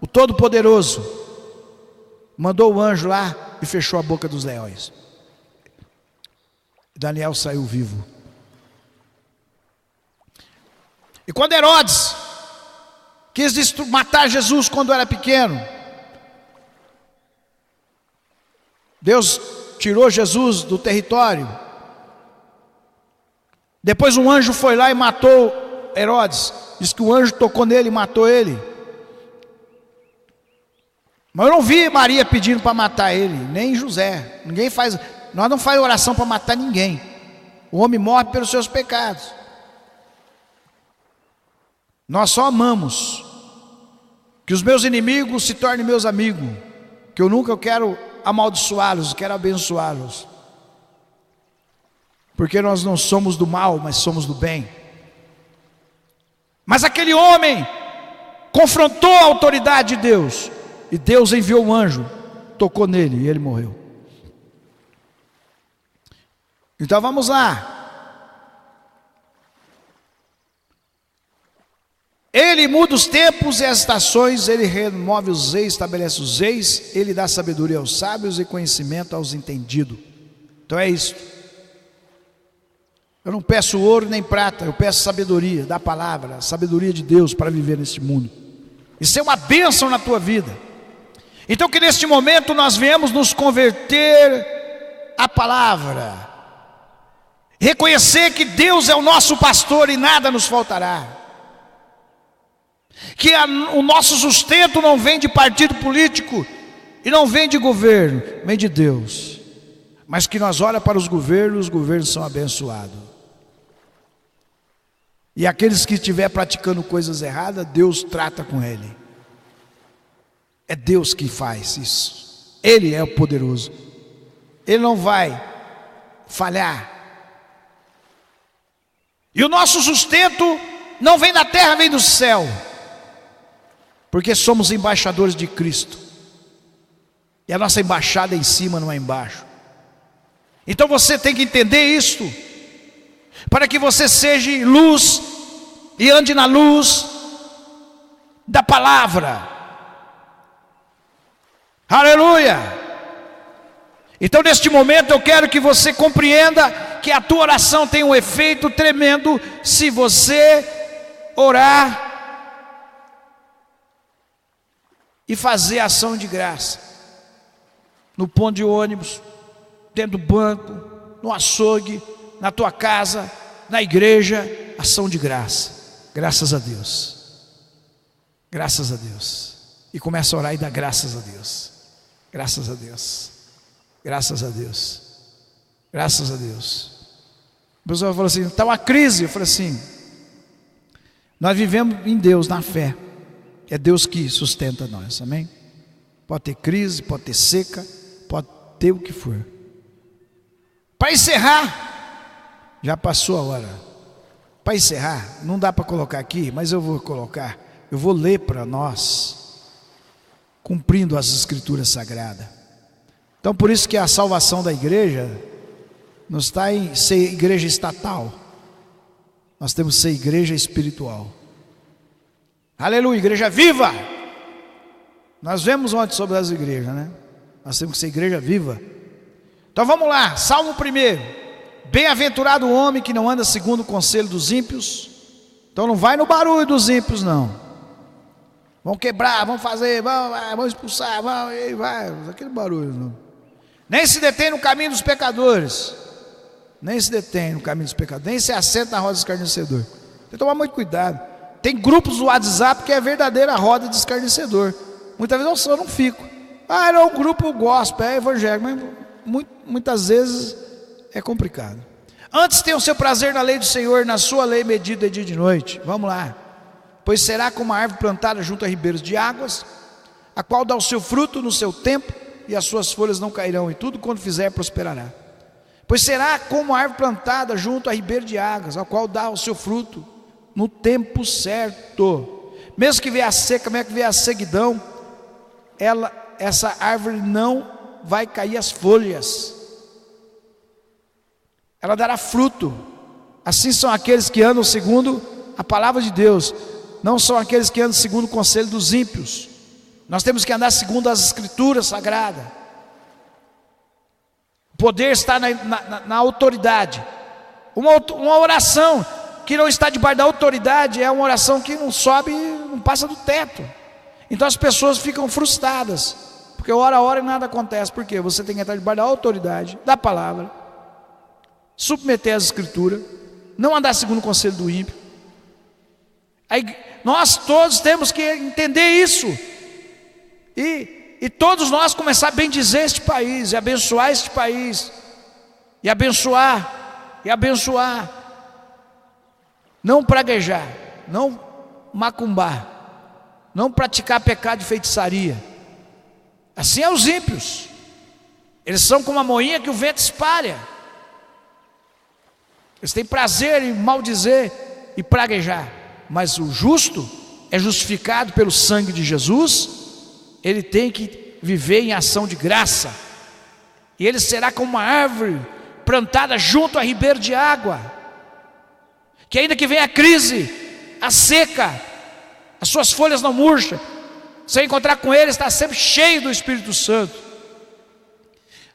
o Todo-Poderoso, mandou o anjo lá e fechou a boca dos leões. Daniel saiu vivo. E quando Herodes quis matar Jesus quando era pequeno, Deus tirou Jesus do território. Depois um anjo foi lá e matou Herodes. Diz que o anjo tocou nele e matou ele. Mas eu não vi Maria pedindo para matar ele, nem José. Nós não fazemos oração para matar ninguém. O homem morre pelos seus pecados. Nós só amamos. Que os meus inimigos se tornem meus amigos. Que eu nunca quero amaldiçoá-los, quero abençoá-los. Porque nós não somos do mal, mas somos do bem. Mas aquele homem confrontou a autoridade de Deus, e Deus enviou um anjo, tocou nele e ele morreu. Então vamos lá. Ele muda os tempos e as estações, ele remove os reis, estabelece os reis, ele dá sabedoria aos sábios e conhecimento aos entendidos. Então é isso. Eu não peço ouro nem prata, eu peço sabedoria da palavra, sabedoria de Deus para viver neste mundo. Isso é uma bênção na tua vida. Então que neste momento nós venhamos nos converter à palavra, reconhecer que Deus é o nosso pastor e nada nos faltará, que o nosso sustento não vem de partido político e não vem de governo, vem de Deus, mas que nós olhamos para os governos são abençoados, e aqueles que estiver praticando coisas erradas, Deus trata com ele. É Deus que faz isso, Ele é o poderoso, Ele não vai falhar. E o nosso sustento não vem da terra, vem do céu, porque somos embaixadores de Cristo, e a nossa embaixada é em cima, não é embaixo. Então você tem que entender isto, para que você seja luz e ande na luz da palavra. Aleluia! Então neste momento eu quero que você compreenda que a tua oração tem um efeito tremendo se você orar e fazer ação de graça, no ponto de ônibus, dentro do banco, no açougue, na tua casa, na igreja, ação de graça. Graças a Deus, graças a Deus, e começa a orar e dá graças a Deus, graças a Deus, graças a Deus, graças a Deus. A pessoa falou assim, está uma crise. Eu falei assim, nós vivemos em Deus, na fé, é Deus que sustenta nós, amém? Pode ter crise, pode ter seca, pode ter o que for. Para encerrar, já passou a hora. Para encerrar, não dá para colocar aqui, mas eu vou colocar, eu vou ler para nós, cumprindo as escrituras sagradas. Então por isso que a salvação da igreja não está em ser igreja estatal, nós temos que ser igreja espiritual. Aleluia, igreja viva. Nós vemos ontem sobre as igrejas, né? Nós temos que ser igreja viva. Então vamos lá, Salmo 1. Bem-aventurado o homem que não anda segundo o conselho dos ímpios. Então não vai no barulho dos ímpios, não. Vão quebrar, vão fazer, vão expulsar, vai, aquele barulho, não. Nem se detém no caminho dos pecadores, nem se detém no caminho dos pecadores, nem se assenta na roda do escarnecedor. Tem que tomar muito cuidado. Tem grupos do WhatsApp que é a verdadeira roda de escarnecedor. Muitas vezes eu não fico. Era um grupo gospel, é evangélico, mas muitas vezes é complicado. Antes tenha o seu prazer na lei do Senhor, na sua lei medida dia e de noite. Vamos lá. Pois será como uma árvore plantada junto a ribeiros de águas, a qual dá o seu fruto no seu tempo, e as suas folhas não cairão, e tudo quanto fizer prosperará. Pois será como a árvore plantada junto a ribeiro de águas, a qual dá o seu fruto no tempo certo. Mesmo que venha a seca, mesmo que venha a sequidão, essa árvore não vai cair as folhas, ela dará fruto. Assim são aqueles que andam segundo a palavra de Deus, não são aqueles que andam segundo o conselho dos ímpios. Nós temos que andar segundo as escrituras sagradas. O poder está na autoridade. Uma oração que não está debaixo da autoridade é uma oração que não sobe, não passa do teto. Então as pessoas ficam frustradas, porque ora a hora e nada acontece. Por quê? Você tem que entrar debaixo da autoridade da palavra, submeter as escrituras, não andar segundo o conselho do ímpio. Aí, nós todos temos que entender isso, e todos nós começar a bendizer este país, e abençoar este país, e abençoar, não praguejar, não macumbar, não praticar pecado de feitiçaria. Assim é os ímpios, eles são como a moinha que o vento espalha, eles têm prazer em maldizer e praguejar. Mas o justo é justificado pelo sangue de Jesus, ele tem que viver em ação de graça, e ele será como uma árvore plantada junto a ribeiro de água, que ainda que venha a crise, a seca, as suas folhas não murcham. Se eu encontrar com ele, está sempre cheio do Espírito Santo.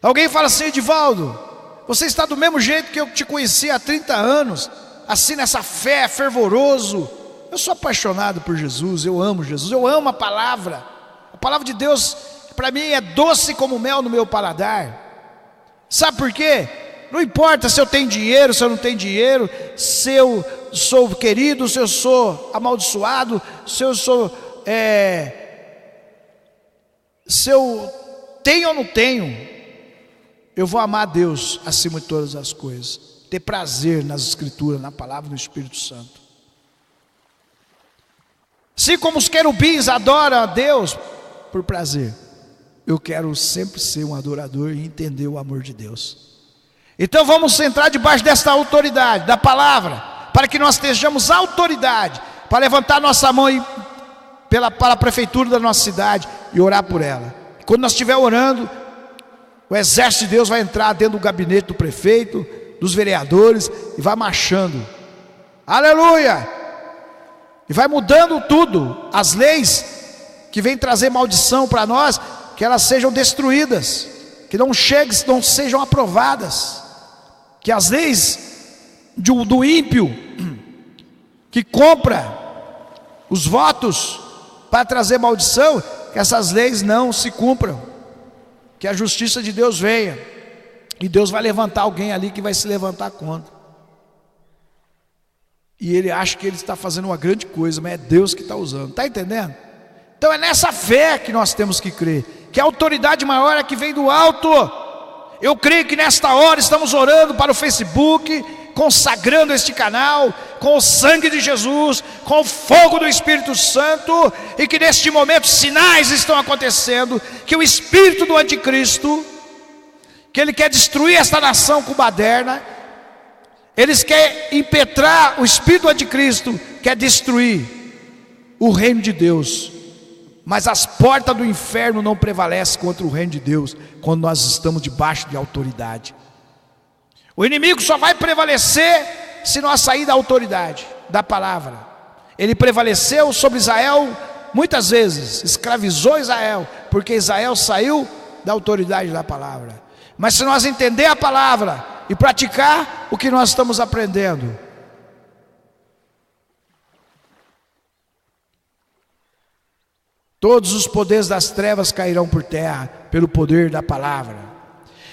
Alguém fala assim: Edivaldo, você está do mesmo jeito que eu te conheci há 30 anos, assim nessa fé, fervoroso. Eu sou apaixonado por Jesus, eu amo Jesus, eu amo a palavra de Deus para mim é doce como mel no meu paladar. Sabe por quê? Não importa se eu tenho dinheiro, se eu não tenho dinheiro, se eu sou querido, se eu sou amaldiçoado, se eu tenho ou não tenho, eu vou amar a Deus acima de todas as coisas, ter prazer nas Escrituras, na palavra do Espírito Santo. Assim como os querubins adoram a Deus por prazer, eu quero sempre ser um adorador e entender o amor de Deus. Então vamos entrar debaixo desta autoridade, da palavra, para que nós estejamos autoridade, para levantar nossa mão para a prefeitura da nossa cidade e orar por ela. Quando nós estiver orando, o exército de Deus vai entrar dentro do gabinete do prefeito, dos vereadores, e vai marchando, aleluia, e vai mudando tudo. As leis que vêm trazer maldição para nós, que elas sejam destruídas, que não sejam aprovadas, que as leis do ímpio, que compra os votos para trazer maldição, que essas leis não se cumpram, que a justiça de Deus venha, e Deus vai levantar alguém ali que vai se levantar contra, e ele acha que ele está fazendo uma grande coisa, mas é Deus que está usando, está entendendo? Então é nessa fé que nós temos que crer, que a autoridade maior é que vem do alto. Eu creio que nesta hora estamos orando para o Facebook, consagrando este canal com o sangue de Jesus, com o fogo do Espírito Santo, e que neste momento sinais estão acontecendo, que o espírito do anticristo, que ele quer destruir esta nação com baderna, eles querem impetrar, o espírito do anticristo quer destruir o reino de Deus, mas as portas do inferno não prevalecem contra o reino de Deus, quando nós estamos debaixo de autoridade. O inimigo só vai prevalecer se nós sair da autoridade, da palavra. Ele prevaleceu sobre Israel muitas vezes, escravizou Israel, porque Israel saiu da autoridade da palavra. Mas se nós entender a palavra e praticar o que nós estamos aprendendo, todos os poderes das trevas cairão por terra pelo poder da palavra.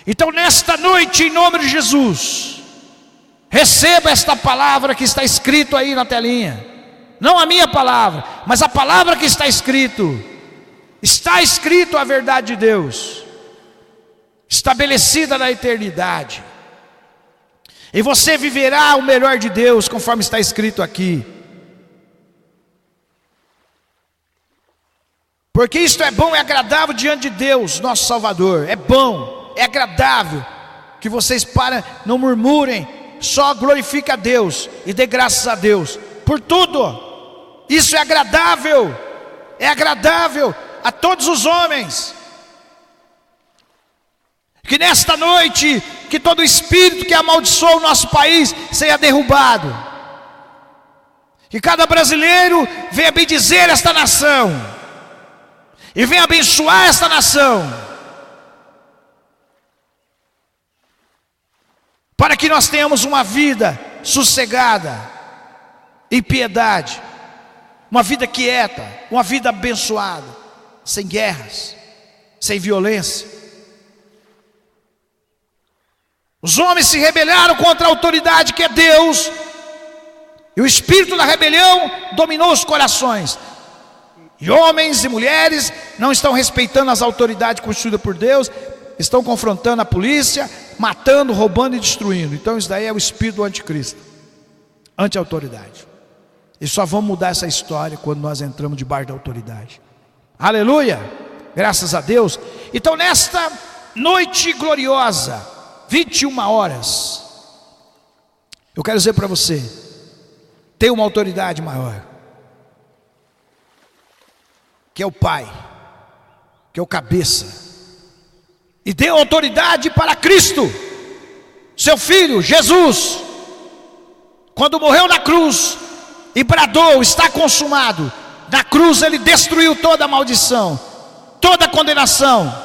Então nesta noite, em nome de Jesus, receba esta palavra que está escrito aí na telinha. Não a minha palavra, mas a palavra que está escrito. Está escrito a verdade de Deus, estabelecida na eternidade, e você viverá o melhor de Deus, conforme está escrito aqui. Porque isto é bom e agradável diante de Deus, nosso Salvador. É bom, é agradável, que vocês não murmurem, só glorifiquem a Deus e dê graças a Deus por tudo. Isso é agradável a todos os homens. Que nesta noite, que todo espírito que amaldiçoa o nosso país seja derrubado, que cada brasileiro venha bendizer esta nação e venha abençoar esta nação, para que nós tenhamos uma vida sossegada, em piedade, uma vida quieta, uma vida abençoada, sem guerras, sem violência. Os homens se rebelaram contra a autoridade que é Deus, e o espírito da rebelião dominou os corações. E homens e mulheres não estão respeitando as autoridades constituídas por Deus, estão confrontando a polícia, matando, roubando e destruindo. Então isso daí é o espírito do anticristo, anti-autoridade. E só vamos mudar essa história quando nós entramos debaixo da autoridade. Aleluia, graças a Deus. Então nesta noite gloriosa, 21 horas, eu quero dizer para você, tem uma autoridade maior, que é o Pai, que é o cabeça, e deu autoridade para Cristo. Seu filho, Jesus, quando morreu na cruz e bradou, está consumado, na cruz ele destruiu toda a maldição, toda a condenação,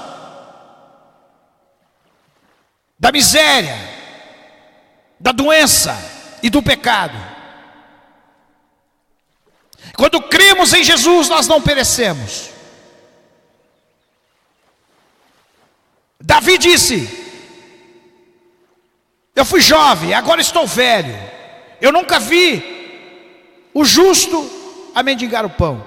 da miséria, da doença e do pecado. Quando cremos em Jesus, nós não perecemos. Davi disse: eu fui jovem, agora estou velho, eu nunca vi o justo a mendigar o pão.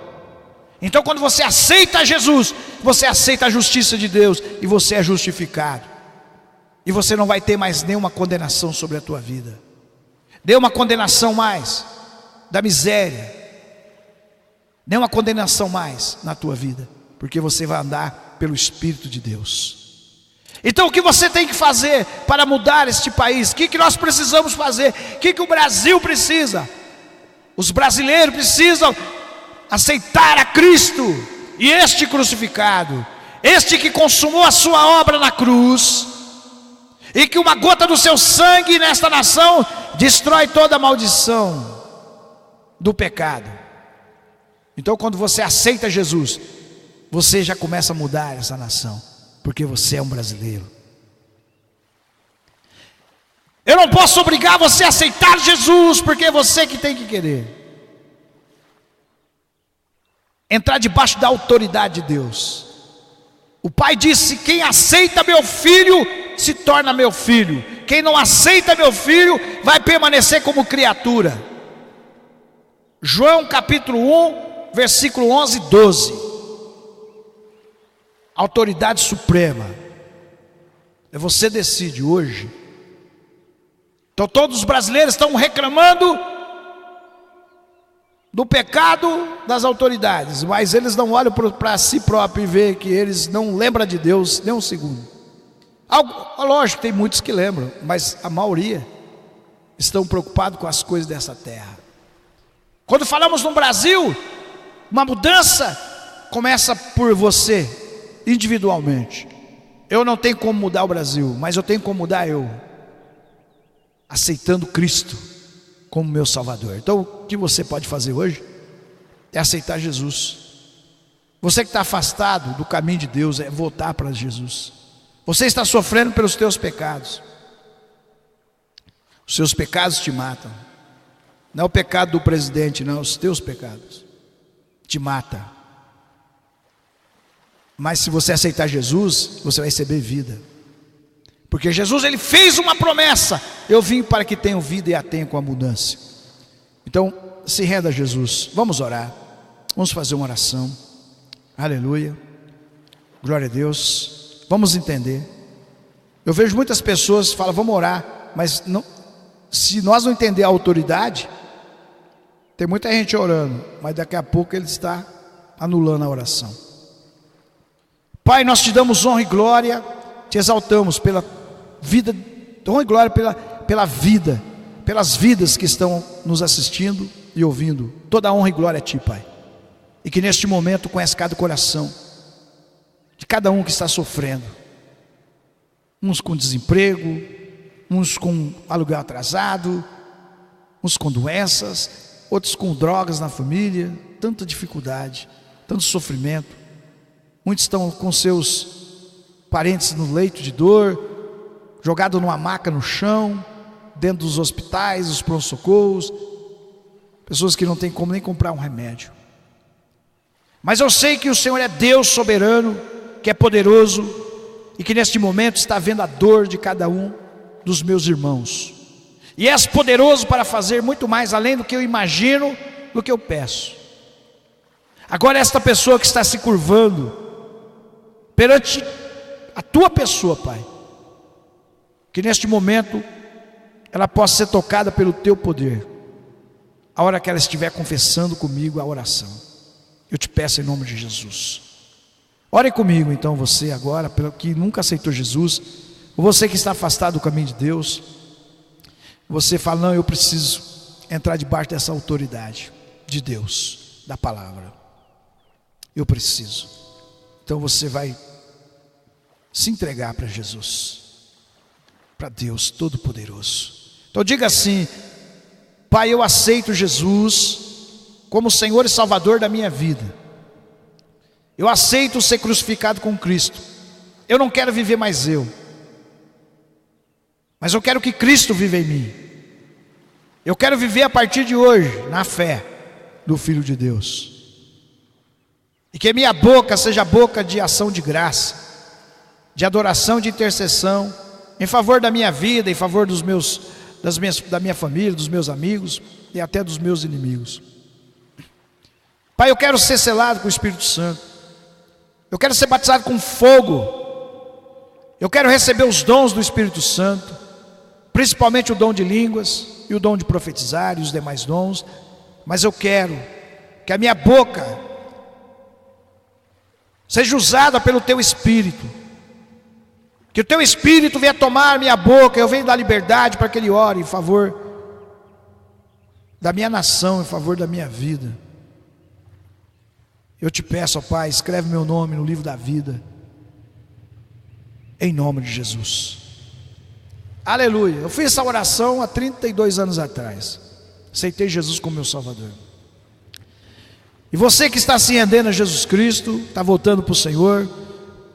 Então quando você aceita Jesus, você aceita a justiça de Deus, e você é justificado, e você não vai ter mais nenhuma condenação sobre a tua vida, nenhuma condenação mais da miséria, nenhuma condenação mais na tua vida, porque você vai andar pelo Espírito de Deus. Então o que você tem que fazer para mudar este país? O que nós precisamos fazer? O que o Brasil precisa? Os brasileiros precisam aceitar a Cristo e este crucificado, este que consumou a sua obra na cruz, e que uma gota do seu sangue nesta nação destrói toda a maldição do pecado. Então quando você aceita Jesus, você já começa a mudar essa nação, porque você é um brasileiro. Eu não posso obrigar você a aceitar Jesus, porque é você que tem que querer entrar debaixo da autoridade de Deus. O Pai disse: quem aceita meu filho se torna meu filho, quem não aceita meu filho vai permanecer como criatura. João capítulo 1, versículo 11 e 12. Autoridade suprema. Você decide hoje. Então todos os brasileiros estão reclamando do pecado das autoridades, mas eles não olham para si próprios e veem que eles não lembram de Deus nem um segundo. Lógico, tem muitos que lembram, mas a maioria estão preocupados com as coisas dessa terra. Quando falamos no Brasil, uma mudança começa por você, individualmente. Eu não tenho como mudar o Brasil, mas eu tenho como mudar eu, aceitando Cristo como meu Salvador. Então o que você pode fazer hoje é aceitar Jesus. Você que está afastado do caminho de Deus, é voltar para Jesus. Você está sofrendo pelos teus pecados. Os seus pecados te matam. Não é o pecado do presidente, não, os teus pecados te matam. Mas se você aceitar Jesus, você vai receber vida. Porque Jesus, ele fez uma promessa: eu vim para que tenham vida e a tenham com abundância. Então se renda a Jesus. Vamos orar, vamos fazer uma oração. Aleluia, glória a Deus. Vamos entender. Eu vejo muitas pessoas que falam: vamos orar, mas não, se nós não entender a autoridade, tem muita gente orando, mas daqui a pouco ele está anulando a oração. Pai, nós te damos honra e glória, te exaltamos pela vida, honra e glória pela vida, pelas vidas que estão nos assistindo e ouvindo. Toda honra e glória a ti, Pai. E que neste momento conhece cada coração de cada um que está sofrendo, uns com desemprego, uns com aluguel atrasado, uns com doenças, outros com drogas na família, tanta dificuldade, tanto sofrimento. Muitos estão com seus parentes no leito de dor, jogado numa maca no chão, dentro dos hospitais, dos pronto-socorros, pessoas que não têm como nem comprar um remédio. Mas eu sei que o Senhor é Deus soberano, que é poderoso, e que neste momento está vendo a dor de cada um dos meus irmãos, e és poderoso para fazer muito mais além do que eu imagino, do que eu peço. Agora esta pessoa que está se curvando perante a tua pessoa, Pai, que neste momento ela possa ser tocada pelo teu poder, a hora que ela estiver confessando comigo a oração. Eu te peço em nome de Jesus. Ore comigo então, você agora, pelo que nunca aceitou Jesus, ou você que está afastado do caminho de Deus, você fala: não, eu preciso entrar debaixo dessa autoridade de Deus, da palavra. Eu preciso. Então você vai se entregar para Jesus. para Deus Todo-Poderoso. Então diga assim: Pai, eu aceito Jesus como Senhor e Salvador da minha vida. Eu aceito ser crucificado com Cristo. Eu não quero viver mais eu, mas eu quero que Cristo viva em mim. Eu quero viver a partir de hoje na fé do Filho de Deus. E que minha boca seja boca de ação de graça, de adoração, de intercessão, em favor da minha vida, em favor da minha família, dos meus amigos e até dos meus inimigos. Pai, eu quero ser selado com o Espírito Santo. Eu quero ser batizado com fogo. Eu quero receber os dons do Espírito Santo, principalmente o dom de línguas e o dom de profetizar e os demais dons. Mas eu quero que a minha boca seja usada pelo Teu Espírito, que o Teu Espírito venha tomar a minha boca. Eu venho dar liberdade para que Ele ore em favor da minha nação, em favor da minha vida. Eu te peço, ó Pai, escreve meu nome no livro da vida, em nome de Jesus. Aleluia. Eu fiz essa oração há 32 anos atrás. Aceitei Jesus como meu Salvador. E você que está se rendendo a Jesus Cristo, está voltando para o Senhor,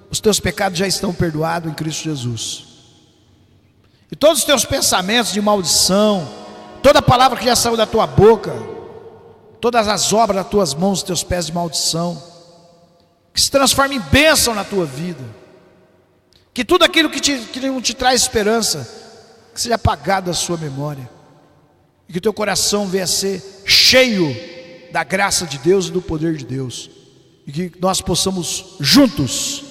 os teus pecados já estão perdoados em Cristo Jesus. E todos os teus pensamentos de maldição, toda palavra que já saiu da tua boca, todas as obras das tuas mãos, dos teus pés de maldição, que se transforme em bênção na tua vida. Que tudo aquilo que não te traz esperança, que seja apagado da sua memória. E que o teu coração venha a ser cheio da graça de Deus e do poder de Deus. E que nós possamos juntos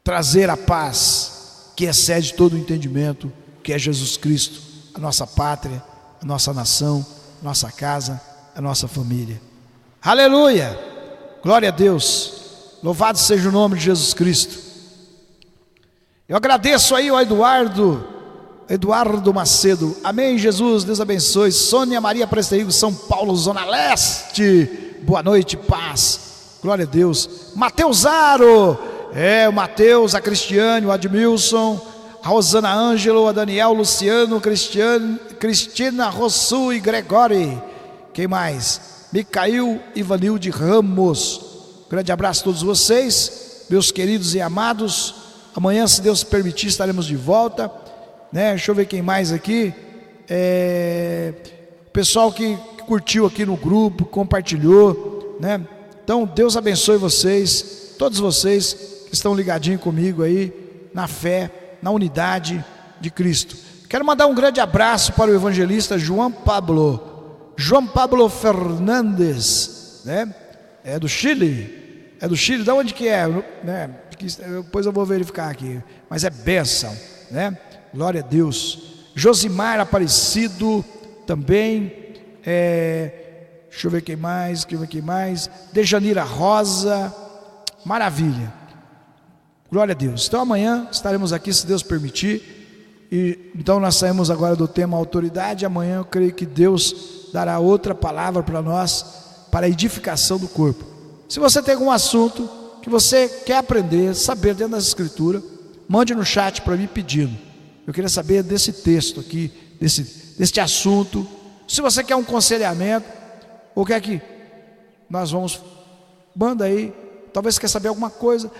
trazer a paz que excede todo o entendimento, que é Jesus Cristo, a nossa pátria, a nossa nação, a nossa casa, a nossa família. Aleluia! Glória a Deus! Louvado seja o nome de Jesus Cristo. Eu agradeço aí ao Eduardo Macedo. Amém, Jesus, Deus abençoe. Sônia Maria Presterigo, São Paulo, Zona Leste. Boa noite, paz. Glória a Deus. Mateus Zaro. O Mateus, a Cristiane, o Admilson, a Rosana Ângelo, a Daniel, Luciano, Cristina Rossu e Gregori. Quem mais? Micael Ivanilde Ramos. Grande abraço a todos vocês, meus queridos e amados. Amanhã, se Deus permitir, estaremos de volta, né? Deixa eu ver quem mais aqui. Pessoal que curtiu aqui no grupo, compartilhou, né? Então, Deus abençoe vocês, todos vocês que estão ligadinhos comigo aí, na fé, na unidade de Cristo. Quero mandar um grande abraço para o evangelista João Pablo Fernandes, né? É do Chile, de onde que é, né? Depois eu vou verificar aqui, mas é bênção, né? Glória a Deus. Josimar Aparecido também, deixa eu ver quem mais, Dejanira Rosa, maravilha, glória a Deus. Então amanhã estaremos aqui, se Deus permitir. E então nós saímos agora do tema autoridade. Amanhã eu creio que Deus dará outra palavra para nós, para a edificação do corpo. Se você tem algum assunto que você quer aprender, saber dentro das escrituras, mande no chat para mim pedindo. Eu queria saber desse texto aqui, deste assunto. Se você quer um aconselhamento, ou quer que nós vamos, manda aí. Talvez você quer saber alguma coisa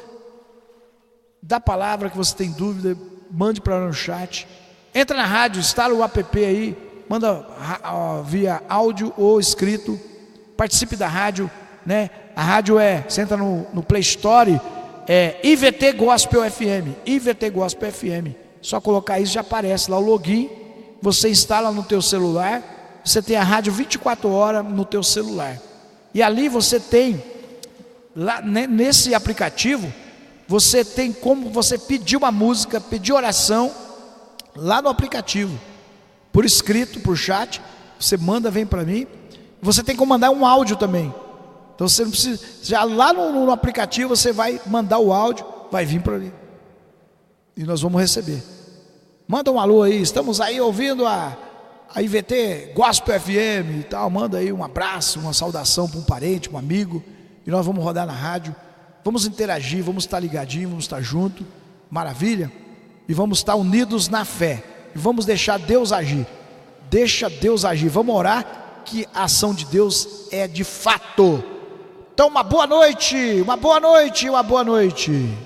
da palavra que você tem dúvida, mande para lá no chat. Entra na rádio, instala o app aí, manda via áudio ou escrito. Participe da rádio, né? A rádio você entra no Play Store, IVT Gospel FM, IVT Gospel FM. Só colocar isso, já aparece lá o login. Você instala no teu celular, você tem a rádio 24 horas no teu celular. E ali você tem, lá nesse aplicativo, você tem como você pedir uma música, pedir oração, lá no aplicativo, por escrito, por chat, você manda, vem para mim. Você tem como mandar um áudio também. Então você não precisa, já lá no aplicativo você vai mandar o áudio, vai vir para mim, e nós vamos receber. Manda um alô aí, estamos aí ouvindo a IVT Gospel FM e tal. Manda aí um abraço, uma saudação para um parente, um amigo, e nós vamos rodar na rádio, vamos interagir, vamos estar ligadinhos, vamos estar junto. Maravilha? e vamos estar unidos na fé, e vamos deixar Deus agir. Deixa Deus agir, vamos orar que a ação de Deus é de fato. Então uma boa noite, uma boa noite, uma boa noite.